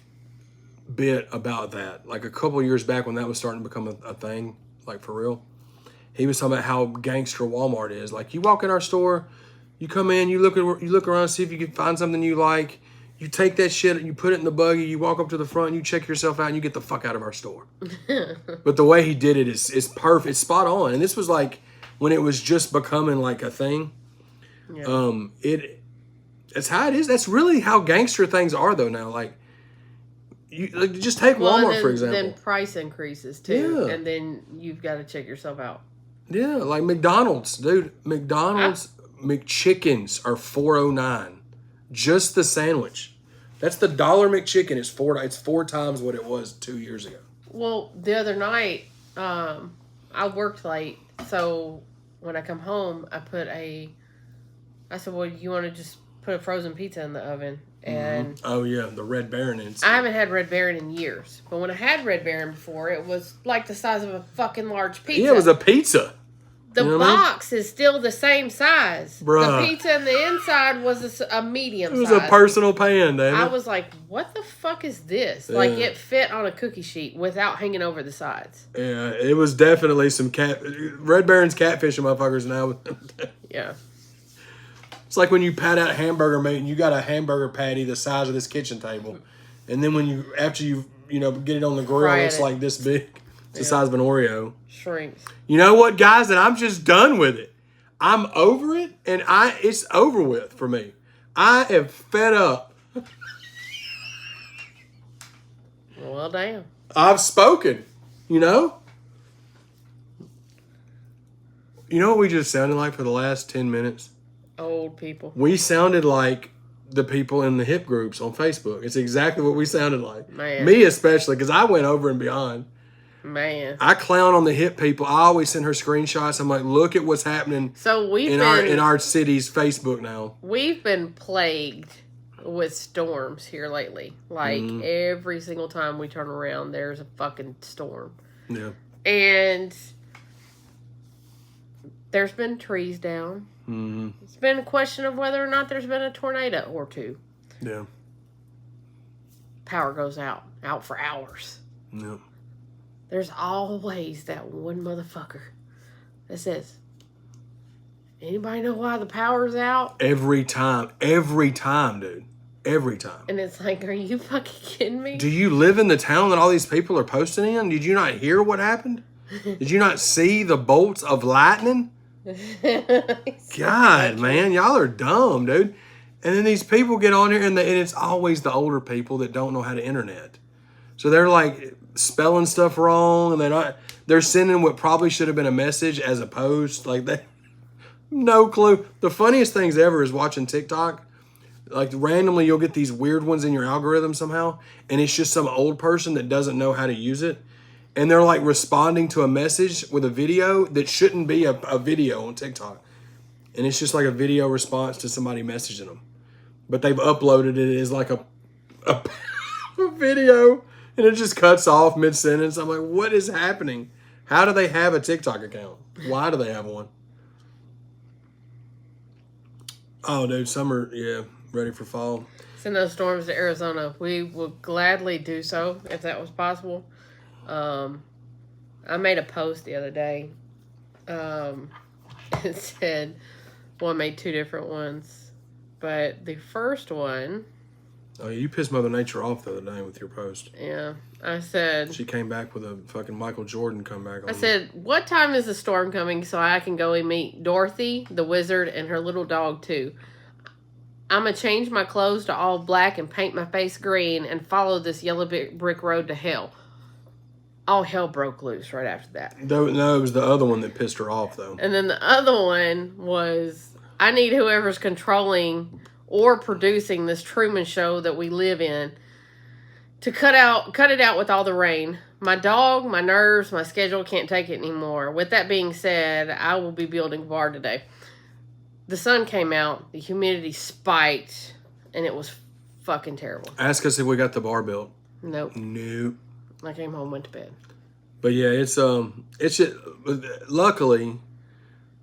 bit about that. Like, a couple years back when that was starting to become a thing, like, for real. He was talking about how gangster Walmart is. Like, you walk in our store, you come in, you look around, see if you can find something you like. You take that shit, you put it in the buggy, you walk up to the front, you check yourself out, and you get the fuck out of our store. But the way he did it is perfect. It's spot on. And this was like when it was just becoming like a thing. Yeah. It's how it is. That's really how gangster things are, though. Now, like, just take Walmart, for example. Then price increases too, and then you've got to check yourself out. Yeah, like McDonald's, dude. McDonald's McChickens are $4.09. Just the sandwich. That's the dollar McChicken. It's 4 times what it was 2 years ago. Well, the other night, I worked late, so when I come home, I said, well, you want to just put a frozen pizza in the oven? And oh yeah, the Red Baron inside. I haven't had Red Baron in years, but when I had Red Baron before, it was like the size of a fucking large pizza. Yeah, it was a pizza. The box is still the same size. Bruh. The pizza in the inside was a medium size. It was a personal pan, David. I was like, what the fuck is this? Yeah. Like, it fit on a cookie sheet without hanging over the sides. Yeah, it was definitely some Red Baron's catfishing motherfuckers now. Yeah. It's like when you pat out hamburger meat and you got a hamburger patty the size of this kitchen table. And then after you get it on the grill, it's like this big. It's the size of an Oreo. Shrinks. You know what, guys? And I'm just done with it. I'm over it, and it's over with for me. I am fed up. Well, damn. I've spoken, You know what we just sounded like for the last 10 minutes? Old people. We sounded like the people in the hip groups on Facebook. It's exactly what we sounded like. Man. Me especially, because I went over and beyond. Man. I clown on the hip people. I always send her screenshots. I'm like, look at what's happening in our city's Facebook now. We've been plagued with storms here lately. Like, every single time we turn around, there's a fucking storm. Yeah. And there's been trees down. Mm-hmm. It's been a question of whether or not there's been a tornado or two. Yeah. Power goes out for hours. Yeah. There's always that one motherfucker that says, anybody know why the power's out? Every time, dude. Every time. And it's like, are you fucking kidding me? Do you live in the town that all these people are posting in? Did you not hear what happened? Did you not see the bolts of lightning? God, man, y'all are dumb, dude. And then these people get on here, and it's always the older people that don't know how to internet. So they're like spelling stuff wrong, and they're sending what probably should have been a message as a post. Like, they no clue. The funniest things ever is watching TikTok. Like, randomly you'll get these weird ones in your algorithm somehow, and it's just some old person that doesn't know how to use it. And they're like responding to a message with a video that shouldn't be a video on TikTok. And it's just like a video response to somebody messaging them. But they've uploaded it as like a video, and it just cuts off mid-sentence. I'm like, what is happening? How do they have a TikTok account? Why do they have one? Oh, dude, summer, yeah, ready for fall. Send those storms to Arizona. We would gladly do so if that was possible. I made a post the other day. It said, well, I made 2 different ones. But the first one... Oh, you pissed Mother Nature off the other day with your post. Yeah. I said... She came back with a fucking Michael Jordan comeback. I said, what time is the storm coming so I can go and meet Dorothy, the wizard, and her little dog, too? I'm going to change my clothes to all black and paint my face green and follow this yellow brick road to hell. All hell broke loose right after that. No, it was the other one that pissed her off, though. And then the other one was, I need whoever's controlling or producing this Truman Show that we live in to cut it out with all the rain. My dog, my nerves, my schedule can't take it anymore. With that being said, I will be building a bar today. The sun came out, the humidity spiked, and it was fucking terrible. Ask us if we got the bar built. Nope. Nope. I came home, went to bed. But yeah, it's just, luckily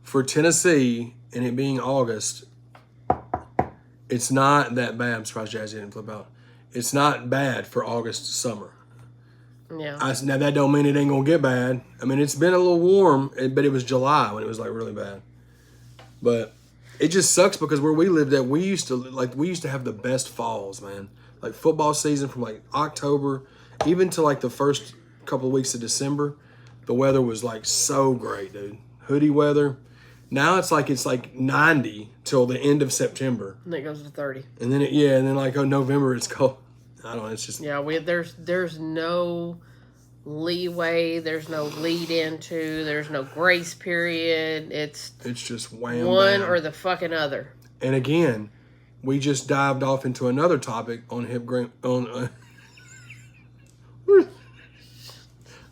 for Tennessee and it being August, it's not that bad. I'm surprised Jazzy didn't flip out. It's not bad for August summer. Yeah. Now that don't mean it ain't gonna get bad. I mean, it's been a little warm, but it was July when it was like really bad. But it just sucks because where we lived at, we used to have the best falls, man. Like football season from like October, even to like the first couple of weeks of December, the weather was like so great, dude. Hoodie weather. Now it's like 90 till the end of September. And it goes to 30. And then like November it's cold. I don't know, it's just there's no leeway, there's no lead into, there's no grace period. It's just wham one bam. or the fucking other. And again, we just dived off into another topic on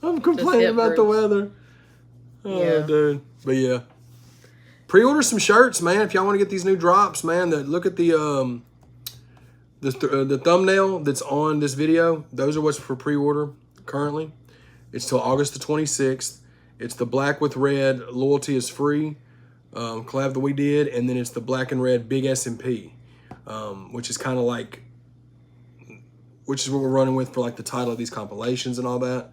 I'm complaining about the weather. Oh, yeah. Dude. But yeah. Pre-order some shirts, man. If y'all want to get these new drops, man. Look at the thumbnail that's on this video. Those are what's for pre-order currently. It's till August the 26th. It's the black with red Loyalty is Free collab that we did. And then it's the black and red Big S&P, which is kind of like, which is what we're running with for like the title of these compilations and all that.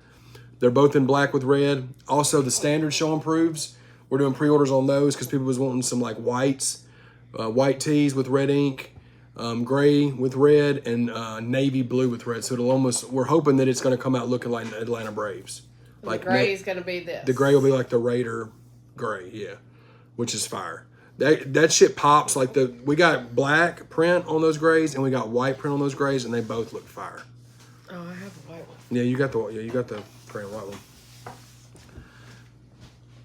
They're both in black with red. Also, the standard show improves. We're doing pre-orders on those because people was wanting some like whites, white tees with red ink, gray with red, and navy blue with red. So we're hoping that it's going to come out looking like Atlanta Braves. Like the gray is going to be this. The gray will be like the Raider gray, yeah, which is fire. That shit pops. Like we got black print on those grays and we got white print on those grays, and they both look fire. Oh, I have a white one. Yeah, you got the print white one.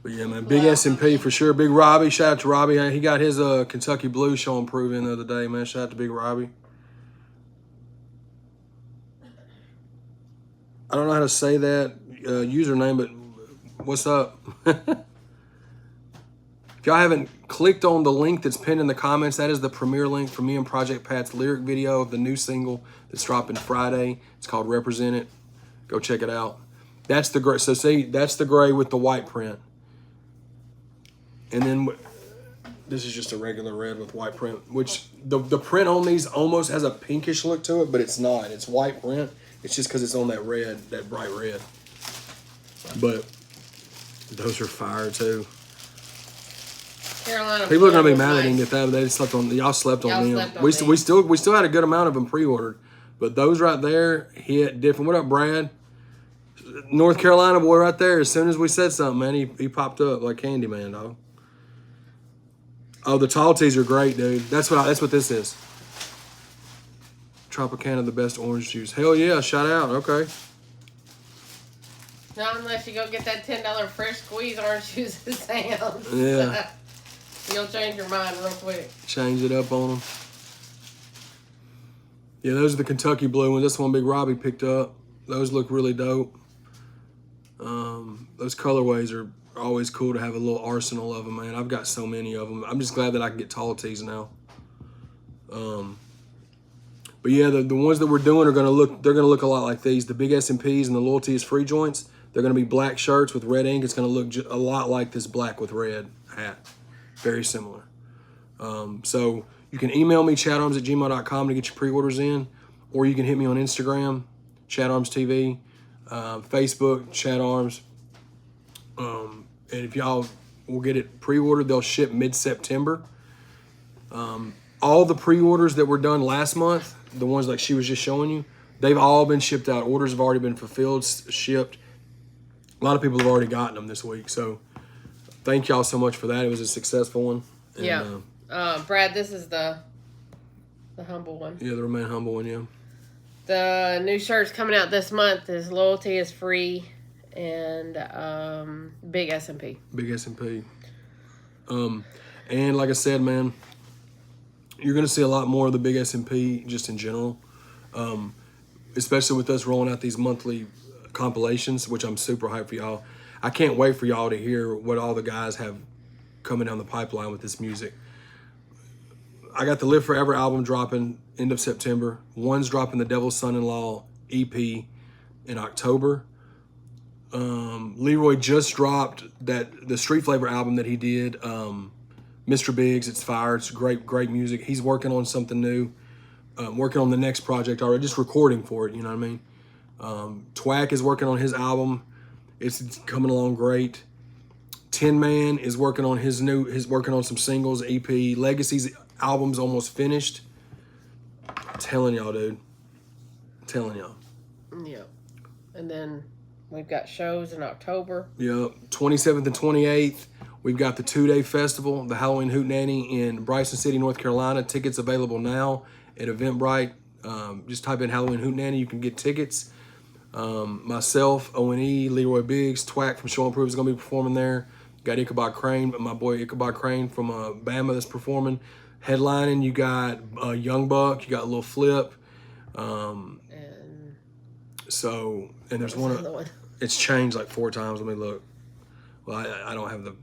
But yeah, man, big S&P for sure. Big Robbie, shout out to Robbie. He got his Kentucky Blue show improving the other day, man. Shout out to Big Robbie. I don't know how to say that username, but what's up? If y'all haven't clicked on the link that's pinned in the comments, that is the premiere link for me and Project Pat's lyric video of the new single that's dropping Friday. It's called Represent It. Go check it out. That's the gray. So see, that's the gray with the white print. And then this is just a regular red with white print, which the print on these almost has a pinkish look to it, but it's not. It's white print. It's just because it's on that red, that bright red. But those are fire too. Carolina. People are gonna be mad at him if they slept on. Y'all slept on them. We still had a good amount of them pre-ordered, but those right there hit different. What up, Brad? North Carolina boy right there. As soon as we said something, man, he popped up like Candyman, dog. Oh, the tall teas are great, dude. That's what this is. Tropicana, the best orange juice. Hell yeah, shout out. Okay. Not unless you go get that $10 fresh squeeze orange juice at Sam's. Yeah. You'll change your mind real quick. Change it up on them. Yeah, those are the Kentucky Blue ones. That's one Big Robbie picked up. Those look really dope. Those colorways are always cool to have a little arsenal of them, man. I've got so many of them. I'm just glad that I can get tall tees now. But yeah, the ones that we're doing they're gonna look a lot like these. The big S&Ps and the Loyalty is Free joints. They're gonna be black shirts with red ink. It's gonna look a lot like this black with red hat. Very similar. So you can email me, chadarmes@gmail.com, to get your pre-orders in, or you can hit me on Instagram, ChadArmesTV, Facebook, ChadArmes. And if y'all will get it pre-ordered, they'll ship mid-September. All the pre-orders that were done last month, the ones like she was just showing you, they've all been shipped out. Orders have already been fulfilled, shipped. A lot of people have already gotten them this week. So thank y'all so much for that. It was a successful one. And, yeah. Brad, this is the humble one. Yeah, the Remain Humble one, yeah. The new shirts coming out this month is Loyalty is Free and Big S&P. Big S&P. And like I said, man, you're going to see a lot more of the Big S&P just in general. especially with us rolling out these monthly compilations, which I'm super hyped for y'all. I can't wait for y'all to hear what all the guys have coming down the pipeline with this music. I got the Live Forever album dropping end of September. One's dropping the Devil's Son-in-Law EP in October. Leroy just dropped the Street Flavor album that he did. Mr. Biggs, it's fire. It's great music. He's working on something new. Working on the next project already, just recording for it. You know what I mean? Twack is working on his album. It's coming along great. Tin Man is working on working on some singles, EP. Legacy's album's almost finished. I'm telling y'all, dude. I'm telling y'all. Yep. And then we've got shows in October. Yep. 27th and 28th. We've got the 2-day festival, the Halloween Hootenanny in Bryson City, North Carolina. Tickets available now at Eventbrite. Just type in Halloween Hootenanny. You can get tickets. Myself, O&E, Leroy Biggs, Twack from Show and Prove is going to be performing there. Got Ichabod Crane, my boy Ichabod Crane from Bama that's performing. Headlining, you got Young Buck, you got Lil Flip. And There's one. It's changed like 4 times. Let me look. Well, I don't have the.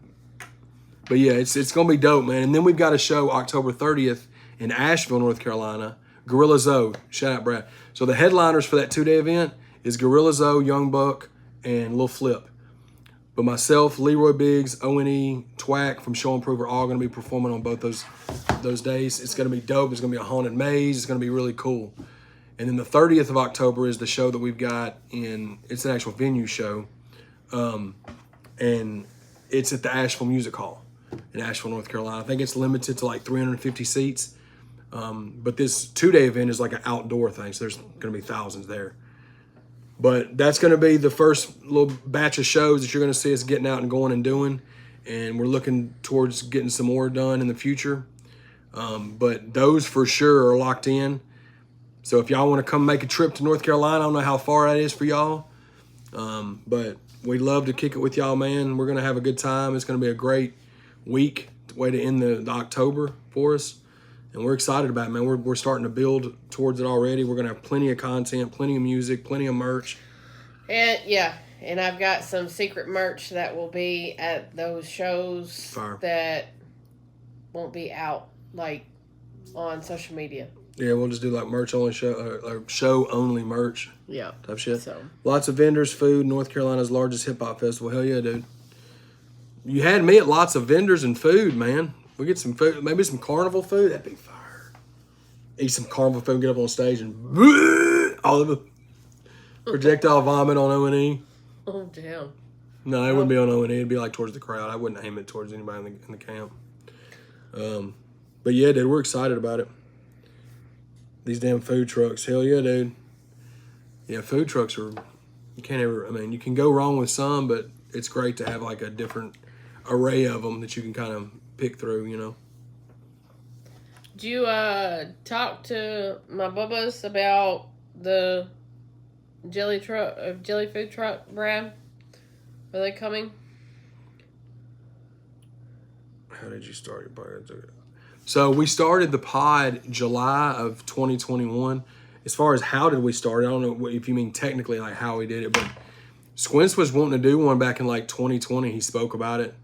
But yeah, it's gonna be dope, man. And then we've got a show October 30th in Asheville, North Carolina. Gorilla Zoe, shout out Brad. So the headliners for that 2-day event is Gorilla Zoe, Young Buck, and Lil Flip. But myself, Leroy Biggs, O&E, Twack from Show and Prove are all going to be performing on both those days. It's going to be dope. It's going to be a haunted maze. It's going to be really cool. And then the 30th of October is the show that we've got it's an actual venue show. And it's at the Asheville Music Hall in Asheville, North Carolina. I think it's limited to like 350 seats. But this 2-day event is like an outdoor thing, so there's going to be thousands there. But that's going to be the first little batch of shows that you're going to see us getting out and going and doing. And we're looking towards getting some more done in the future. But those for sure are locked in. So if y'all want to come make a trip to North Carolina, I don't know how far that is for y'all. But we'd love to kick it with y'all, man. We're going to have a good time. It's going to be a great week, way to end the October for us. And we're excited about it, man. We're starting to build towards it already. We're going to have plenty of content, plenty of music, plenty of merch. And yeah, and I've got some secret merch that will be at those shows that won't be out, like, on social media. Yeah, we'll just do like merch only show only merch. Yeah. Type shit. So. Lots of vendors, food, North Carolina's largest hip hop festival. Hell yeah, dude. You had me at lots of vendors and food, man. We get some food, maybe some carnival food. That'd be fire. Eat some carnival food, get up on stage and all of the projectile vomit on O&E. Oh, damn. No, it wouldn't be on O&E. It'd be like towards the crowd. I wouldn't aim it towards anybody in the camp. But yeah, dude, we're excited about it. These damn food trucks. Hell yeah, dude. Yeah, food trucks are, you can go wrong with some, but it's great to have like a different array of them that you can kind of pick through, you know. Did you talk to my bubbas about the jelly food truck, Brad? Are they coming? How did you start your podcast? So we started the pod July of 2021. As far as how did we start, I don't know if you mean technically like how we did it, but Squints was wanting to do one back in like 2020. He spoke about it.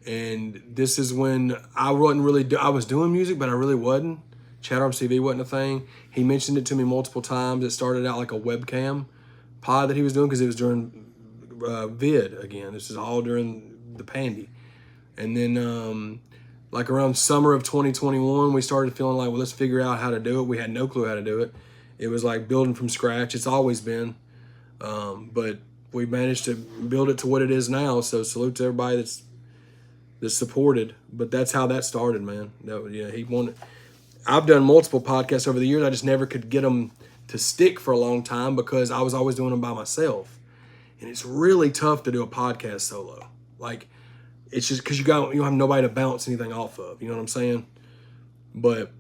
And this is when I was doing music, but I really wasn't. ChadArmesTV wasn't a thing. He mentioned it to me multiple times. It started out like a webcam pod that he was doing because it was during vid again. This is all during the pandy. And then like around summer of 2021, we started feeling like, well, let's figure out how to do it. We had no clue how to do it. It was like building from scratch. It's always been. But we managed to build it to what it is now. So salute to everybody that's supported, but that's how that started, man. He wanted. I've done multiple podcasts over the years. I just never could get them to stick for a long time because I was always doing them by myself, and it's really tough to do a podcast solo. Like, it's just because you don't have nobody to bounce anything off of. You know what I'm saying? But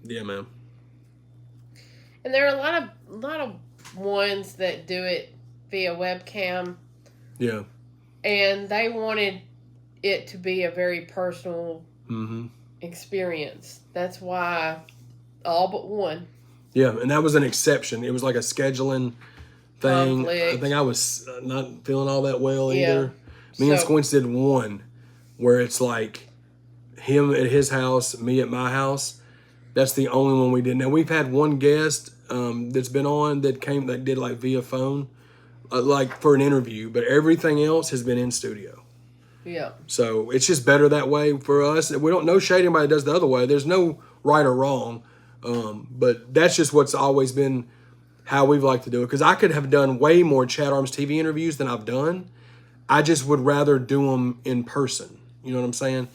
yeah, man. And there are a lot of ones that do it via webcam. Yeah. And they wanted it to be a very personal experience. That's why all but one Yeah, and that was an exception. It was like a scheduling thing. Conflict. I think I was not feeling all that well Yeah. either. Me and So- Squints did one where it's like him at his house, me at my house. That's the only one we did. Now we've had one guest that's been on that did like via phone, like for an interview, but everything else has been in studio. Yeah. So it's just better that way for us. We don't know shade anybody that does the other way. There's no right or wrong, but that's just what's always been how we've liked to do it. Because I could have done way more ChadArmesTV interviews than I've done. I just would rather do them in person. You know what I'm saying?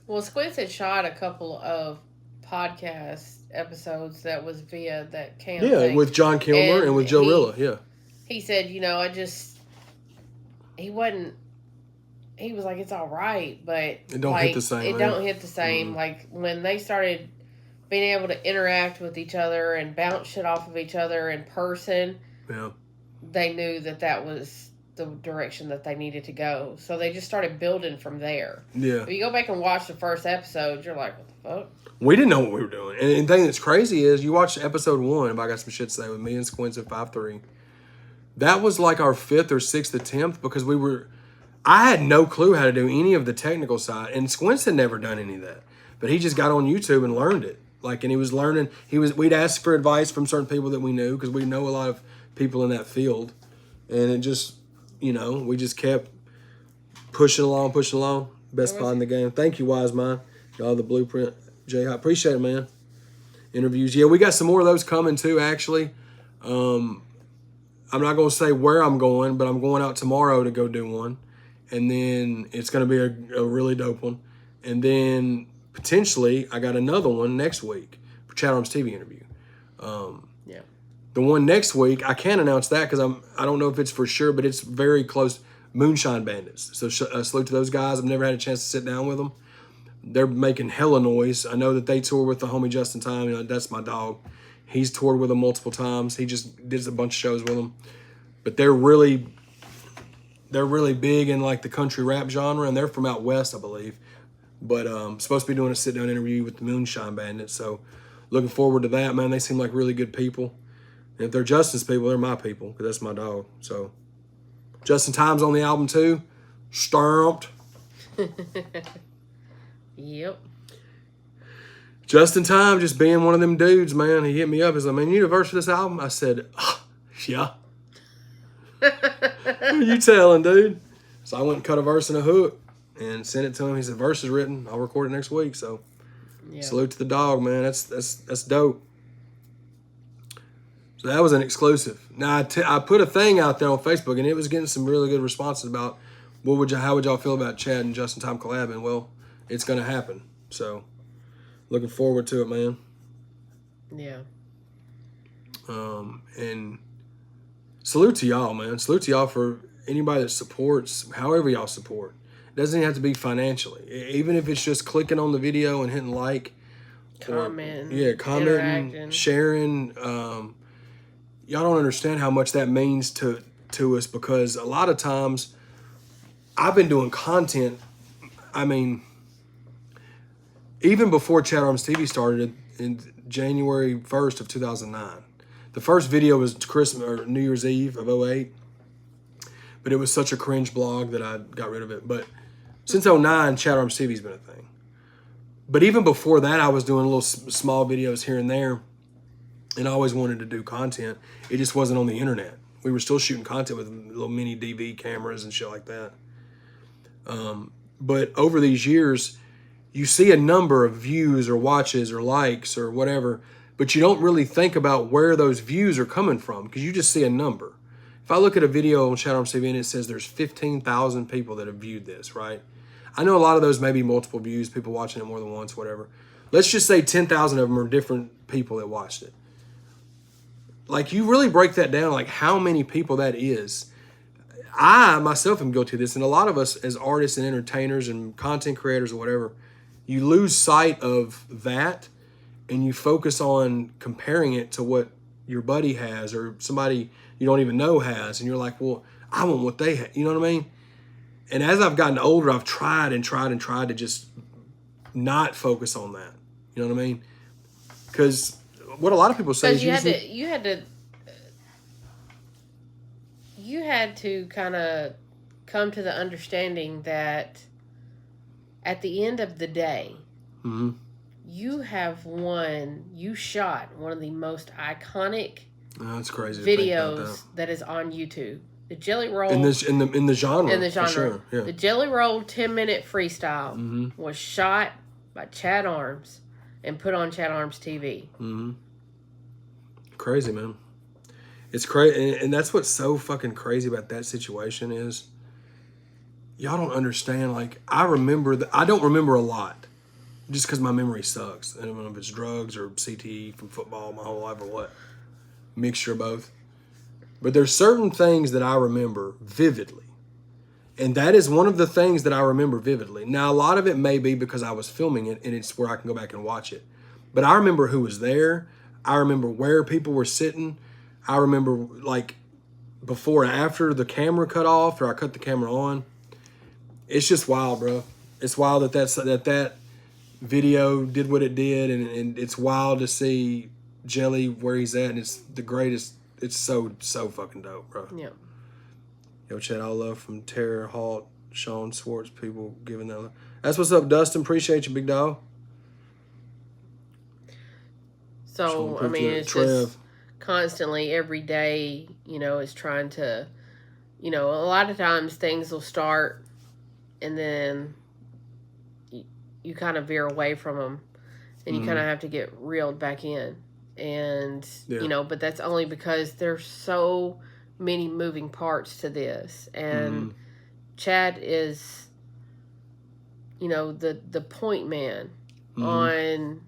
Well, Squints had shot a couple of podcast episodes that was via that camp. Yeah, thing. with John Kilmer and with Joe Rilla. Yeah. He said, he was like, it's all right, but It don't hit the same, It man. don't hit the same. Like when they started being able to interact with each other and bounce shit off of each other in person, Yeah. they knew that was the direction that they needed to go. So they just started building from there. Yeah. If you go back and watch the first episode, you're like, what the fuck? We didn't know what we were doing. And the thing that's crazy is you watch episode 1, if I got some shit to say, with me and Squints at 5'3". That was like our 5th or 6th attempt because I had no clue how to do any of the technical side. And Squints had never done any of that. But he just got on YouTube and learned it. And he was learning. We'd ask for advice from certain people that we knew because we know a lot of people in that field. And it just, we just kept pushing along. Best spot in the game. Thank you, Wise Mind. Y'all, the blueprint. Jay, I appreciate it, man. Interviews. Yeah, we got some more of those coming too, actually. I'm not going to say where I'm going, but I'm going out tomorrow to go do one. And then it's going to be a really dope one. And then potentially I got another one next week for ChadArmesTV interview. Yeah. The one next week, I can't announce that because I don't know if it's for sure, but it's very close. Moonshine Bandits. So salute to those guys. I've never had a chance to sit down with them. They're making hella noise. I know that they tour with the homie Justin Time. That's my dog. He's toured with them multiple times. He just did a bunch of shows with them. But they're really big in like the country rap genre, and they're from out west, I believe. But supposed to be doing a sit-down interview with the Moonshine Bandits. So looking forward to that, man. They seem like really good people. And if they're Justin's people, they're my people, because that's my dog. So Justin Time's on the album too. Stamped. Yep. Justin Time just being one of them dudes, man. He hit me up. He's like, man, you need a verse for this album? I said, yeah. Who are you telling, dude? So I went and cut a verse and a hook and sent it to him. He said, verse is written. I'll record it next week. So salute to the dog, man. That's dope. So that was an exclusive. Now I put a thing out there on Facebook and it was getting some really good responses about how would y'all feel about Chad and Justin Time collabing? Well, it's gonna happen. So looking forward to it, man. Yeah. And salute to y'all, man. Salute to y'all for anybody that supports, however y'all support. It doesn't even have to be financially. Even if it's just clicking on the video and hitting like. Commenting, sharing. Y'all don't understand how much that means to us because a lot of times I've been doing content. I mean, even before ChadArmesTV started in January 1st of 2009. The first video was Christmas or New Year's Eve of 2008. But it was such a cringe blog that I got rid of it. But since 2009, ChadArmesTV's been a thing. But even before that, I was doing little small videos here and there. And I always wanted to do content. It just wasn't on the internet. We were still shooting content with little mini DV cameras and shit like that. But over these years, you see a number of views or watches or likes or whatever, but you don't really think about where those views are coming from because you just see a number. If I look at a video on ChadArmesTV and it says there's 15,000 people that have viewed this, right? I know a lot of those may be multiple views, people watching it more than once, whatever. Let's just say 10,000 of them are different people that watched it. Like, you really break that down, like how many people that is. I, myself, am guilty of this, and a lot of us as artists and entertainers and content creators or whatever, you lose sight of that and you focus on comparing it to what your buddy has or somebody you don't even know has. And you're like, well, I want what they have. You know what I mean? And as I've gotten older, I've tried to just not focus on that. You know what I mean? Because what a lot of people say is Because you had to kind of come to the understanding that at the end of the day, mm-hmm. you shot one of the most iconic That's crazy videos that is on YouTube. The Jelly Roll in the genre. In the genre. For sure, yeah. The Jelly Roll 10-minute freestyle was shot by ChadArmes and put on ChadArmesTV. Mm-hmm. Crazy, man. It's crazy, and that's what's so fucking crazy about that situation is y'all don't understand. Like, I don't remember a lot just because my memory sucks. I don't know if it's drugs or CTE from football my whole life or what. Mixture of both. But there's certain things that I remember vividly. And that is one of the things that I remember vividly. Now, a lot of it may be because I was filming it and it's where I can go back and watch it. But I remember who was there. I remember where people were sitting. I remember, like, before and after the camera cut off or I cut the camera on. It's just wild, bro. It's wild that video did what it did. And it's wild to see Jelly where he's at. And it's the greatest. It's so fucking dope, bro. Yeah. Yo, Chad, all love from Terror, Halt, Sean Swartz, people giving that love. That's what's up, Dustin. Appreciate you, big dog. So, I mean, it's just constantly, every day, is trying to, a lot of times things will start and then you kind of veer away from them and you kind of have to get reeled back in. And, but that's only because there's so many moving parts to this. And Chad is, the point man on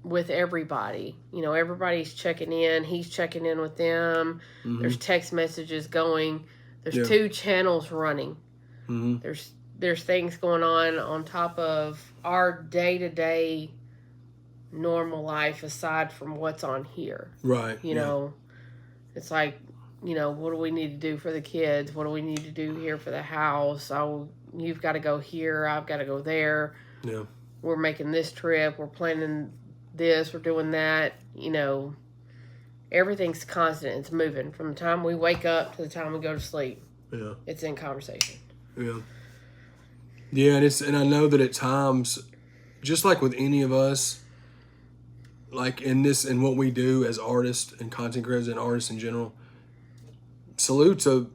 with everybody. Everybody's checking in. He's checking in with them. There's text messages going. There's 2 channels running. There's things going on top of our day-to-day normal life aside from what's on here. Right. It's like, what do we need to do for the kids? What do we need to do here for the house? Oh, you've got to go here. I've got to go there. Yeah. We're making this trip. We're planning this. We're doing that. Everything's constant. It's moving from the time we wake up to the time we go to sleep. Yeah. It's in conversation. Yeah. Yeah, and I know that at times, just like with any of us, like in what we do as artists and content creators and artists in general, salute to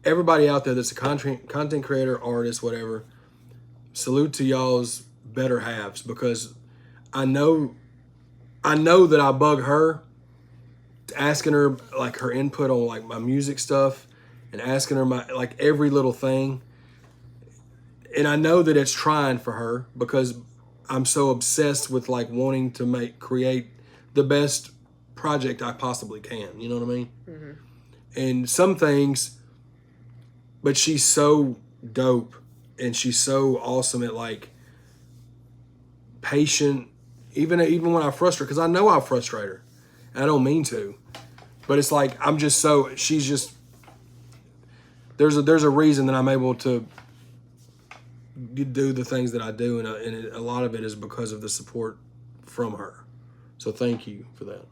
everybody out there that's a content creator, artist, whatever. Salute to y'all's better halves, because I know that I bug her, asking her like her input on like my music stuff and asking her my like every little thing. And I know that it's trying for her because I'm so obsessed with like wanting to create the best project I possibly can. You know what I mean? And some things, but she's so dope and she's so awesome at like patient, even when I frustrate, because I know I frustrate her. And I don't mean to, but it's like she's just there's a reason that I'm able to do the things that I do, and a lot of it is because of the support from her. So thank you for that.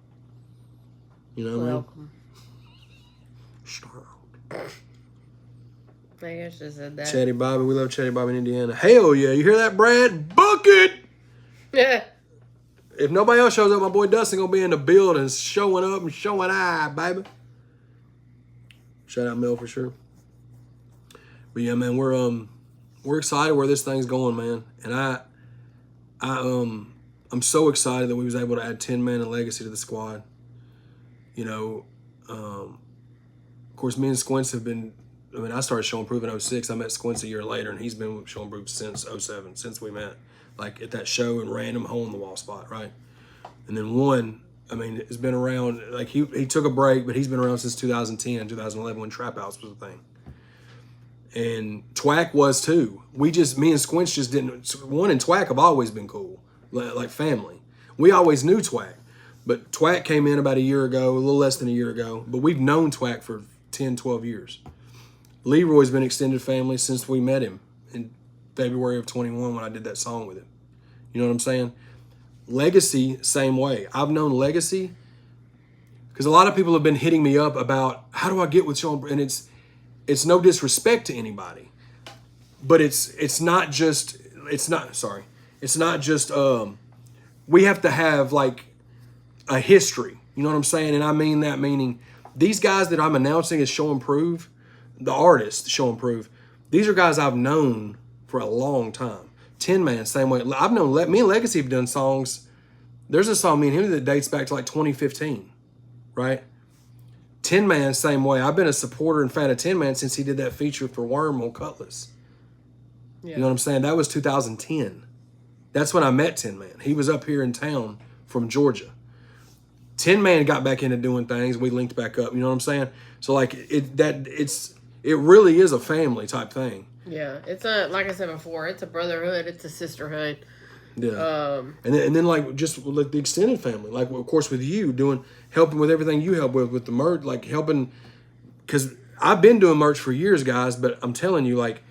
You know what I mean? Welcome. I guess I said that. Chaddy Bobby, we love Chaddy Bobby in Indiana. Hell yeah, you hear that, Brad? Book it! Yeah. If nobody else shows up, my boy Dustin gonna be in the building, showing up and showing eye, baby. Shout out Mel for sure. But yeah, man, we're excited where this thing's going, man. And I'm so excited that we was able to add 10 men and legacy to the squad. Of course, me and Squints have been. I mean, I started showing proof in 06. I met Squints a year later, and he's been showing proof since 07, since we met. Like at that show in random hole in the wall spot, right? And then one, I mean, has been around. Like he took a break, but he's been around since 2010, 2011 when Trap House was a thing. And Twack was too. Me and Squinch just didn't. One and Twack have always been cool, like family. We always knew Twack, but Twack came in about a year ago, a little less than a year ago. But we've known Twack for 10, 12 years. Leroy's been extended family since we met him in February of 21 when I did that song with him. You know what I'm saying? Legacy, same way. I've known Legacy because a lot of people have been hitting me up about how do I get with Sean, and it's no disrespect to anybody, but it's not just we have to have like a history. You know what I'm saying? And I mean that meaning these guys that I'm announcing as Show and Prove, the artists Show and Prove, these are guys I've known for a long time. Tin Man, same way. I've known me and Legacy have done songs. There's a song me and him that dates back to like 2015, right? Tin Man, same way. I've been a supporter and fan of Tin Man since he did that feature for Worm on Cutlass. Yeah. You know what I'm saying? That was 2010. That's when I met Tin Man. He was up here in town from Georgia. Tin Man got back into doing things. We linked back up. You know what I'm saying? So like it really is a family type thing. Yeah, it's a, like I said before, it's a brotherhood, it's a sisterhood. Yeah. And then like just like the extended family, like of course with you helping with everything you help with the merch, like helping, because I've been doing merch for years, guys, but I'm telling you, like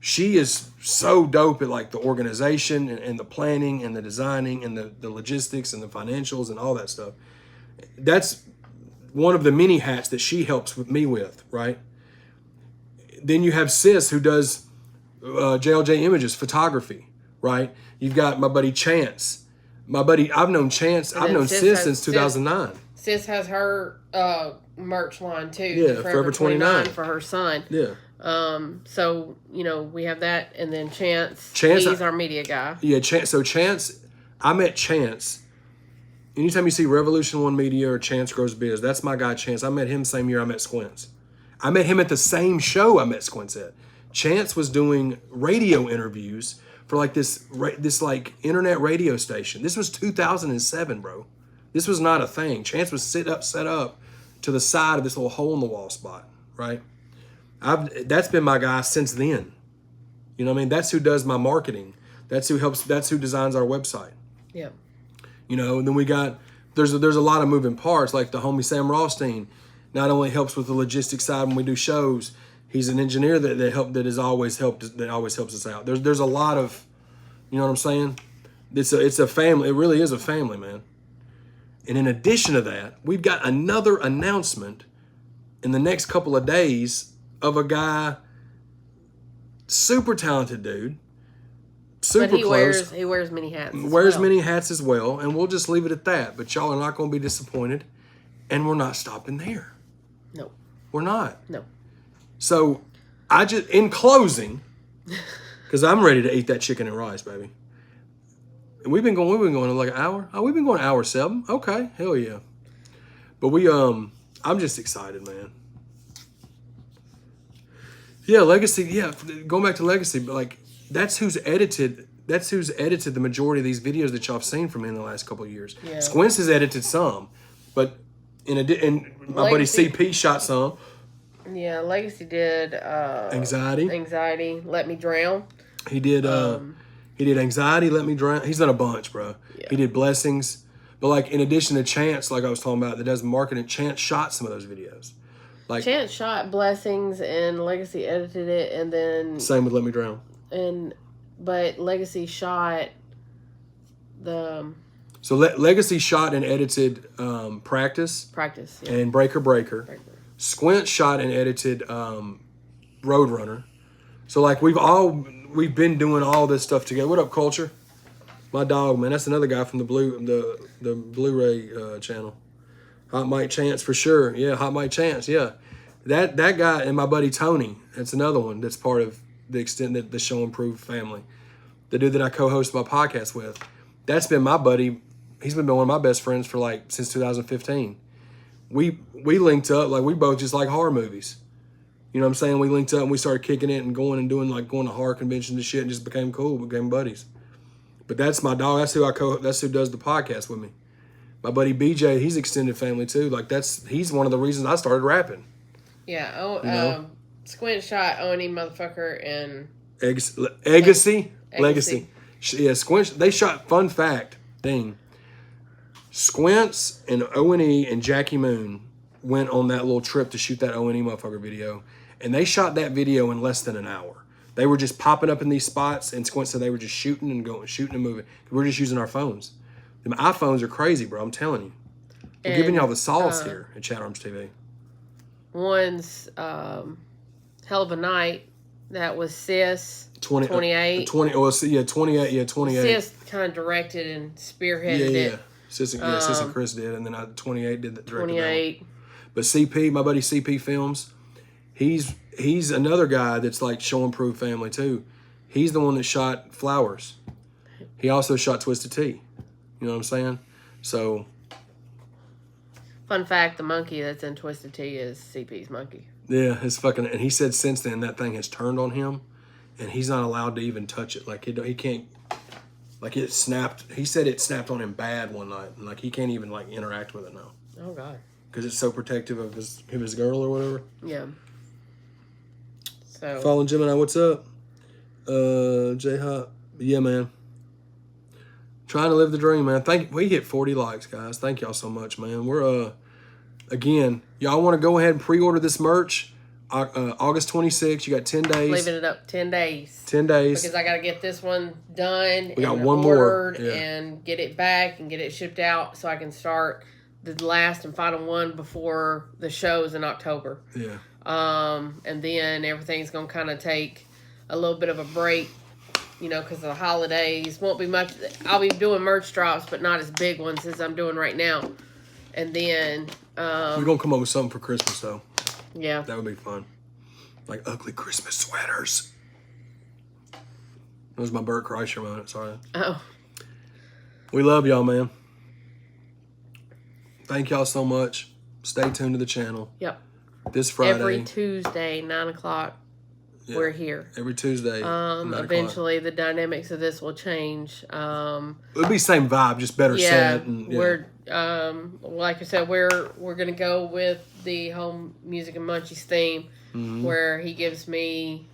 she is so dope at like the organization and the planning and the designing and the logistics and the financials and all that stuff. That's one of the many hats that she helps with me with, right? Then you have Sis, who does JLJ Images, photography, right? You've got my buddy Chance. I've known Chance, I've known Sis since 2009. Sis has her merch line too. Yeah, Forever 29 for her son. Yeah. So, you know, we have that, and then Chance he's our media guy. Yeah, Chance, I met Chance. Anytime you see Revolution One Media or Chance Grows Biz, that's my guy Chance. I met him same year I met Squints. I met him at the same show I met Squints at. Chance was doing radio interviews for like this like internet radio station. This was 2007, bro. This was not a thing. Chance was set up to the side of this little hole in the wall spot, right? That's been my guy since then. You know what I mean? That's who does my marketing. That's who designs our website. Yeah. You know, and then there's a lot of moving parts, like the homie Sam Rothstein not only helps with the logistics side when we do shows, he's an engineer that always helps us out. There's a lot of, you know what I'm saying? It's a family. It really is a family, man. And in addition to that, we've got another announcement in the next couple of days of a guy, super talented dude, super close. He wears many hats. Many hats as well, and we'll just leave it at that. But y'all are not going to be disappointed, and we're not stopping there. No. We're not. No. So, in closing, because I'm ready to eat that chicken and rice, baby. And we've been going like an hour. Oh, we've been going hour 7. Okay, hell yeah. But I'm just excited, man. Yeah, Legacy. Yeah, going back to Legacy, but like that's who's edited the majority of these videos that y'all have seen from me in the last couple of years. Yeah. Squints has edited some, but and my buddy CP shot some. Yeah, Legacy did Anxiety, Let Me Drown. He did Anxiety, Let Me Drown. He's done a bunch, bro. Yeah. He did Blessings. But like in addition to Chance, like I was talking about, that does marketing, Chance shot some of those videos. Like Chance shot Blessings and Legacy edited it, and then same with Let Me Drown. But Legacy shot the So Legacy shot and edited Practice. Yeah. And Breaker. Squint shot and edited Roadrunner. So like we've been doing all this stuff together. What up, Culture? My dog, man. That's another guy from the Blu-ray channel. Hot Mike Chance for sure. Yeah, Hot Mike Chance. Yeah, that guy and my buddy Tony. That's another one that's part of the extended the Show and Prove family. The dude that I co-host my podcast with. That's been my buddy. He's been one of my best friends for like since 2015. We linked up, like we both just like horror movies. You know what I'm saying? We linked up and we started kicking it and going to horror conventions and shit and just became cool, became buddies. But that's my dog. That's who does the podcast with me. My buddy BJ, he's extended family too. Like he's one of the reasons I started rapping. Yeah. Squint shot O&E motherfucker and Legacy. Yeah, Squint. They shot. Fun fact thing. Squints and O&E and Jackie Moon went on that little trip to shoot that O&E motherfucker video, and they shot that video in less than an hour. They were just popping up in these spots, and Squint said they were just shooting and moving. We're just using our phones. Them iPhones are crazy, bro. I'm telling you. We're giving y'all the sauce here at ChadArmesTV. One's Hell of a Night. That was Sis. 28. 20. Oh, yeah, 28. Yeah, 28. Sis kind of directed and spearheaded it. Sis and Chris did, and then 28 did the directed. 28. But CP, my buddy CP Films, he's another guy that's like Show and Prove family too. He's the one that shot Flowers. He also shot Twisted Tea. You know what I'm saying? So, Fun fact, the monkey that's in Twisted Tea is CP's monkey. yeah, it's fucking, and he said since then that thing has turned on him and he's not allowed to even touch it. Like he can't, like it snapped. He said it snapped on him bad one night and like he can't even like interact with it now. Oh God. Because it's so protective of his girl or whatever. Yeah. So. Fallen Gemini, what's up? J-Hop. Yeah, man. Trying to live the dream, man. We hit 40 likes, guys. Thank y'all so much, man. We're again, y'all want to go ahead and pre-order this merch. August 26th. You got 10 days. Leaving it up 10 days. 10 days. Because I got to get this one done. We got and one more. ordered Yeah. and get it back and get it shipped out so I can start the last and final one before the shows in October. Yeah. And then everything's going to kind of take a little bit of a break, you know, because of the holidays. Won't be much. I'll be doing merch drops, but not as big ones as I'm doing right now. And then... we're going to come up with something for Christmas, though. Yeah. That would be fun. Like ugly Christmas sweaters. That was my Bert Kreischer moment. Sorry. Oh. We love y'all, man. Thank y'all so much. Stay tuned to the channel. Yep. This Friday. Every Tuesday, 9 o'clock, we're here. Every Tuesday. 9 o'clock. Eventually, the dynamics of this will change. It'll be same vibe, just better set. And, we're like I said, we're gonna go with the Home Music and Munchies theme, where he gives me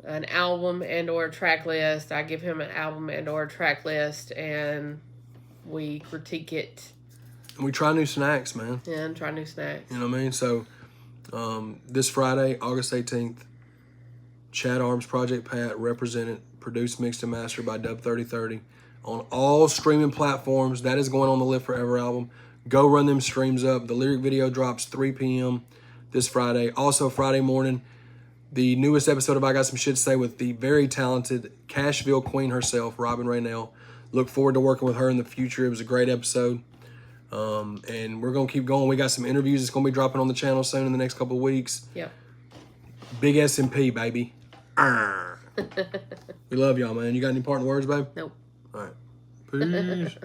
an album and or a track list. I give him an album and or a track list, and we critique it. And we try new snacks, man. And try new snacks. You know what I mean? So, this Friday, August 18th, Chad Arms Project Pat, represented, produced, mixed, and mastered by Dub 3030 on all streaming platforms. That is going on the Live Forever album. Go run them streams up. The lyric video drops 3 p.m. this Friday. Also, Friday morning, the newest episode of I Got Some Shit to Say with the very talented Cashville Queen herself, Robin Raynell. Look forward to working with her in the future. It was a great episode. And we're going to keep going. We got some interviews that's going to be dropping on the channel soon in the next couple of weeks. Yep. Big S&P, baby. We love y'all, man. You got any parting words, babe? Nope. All right. Peace.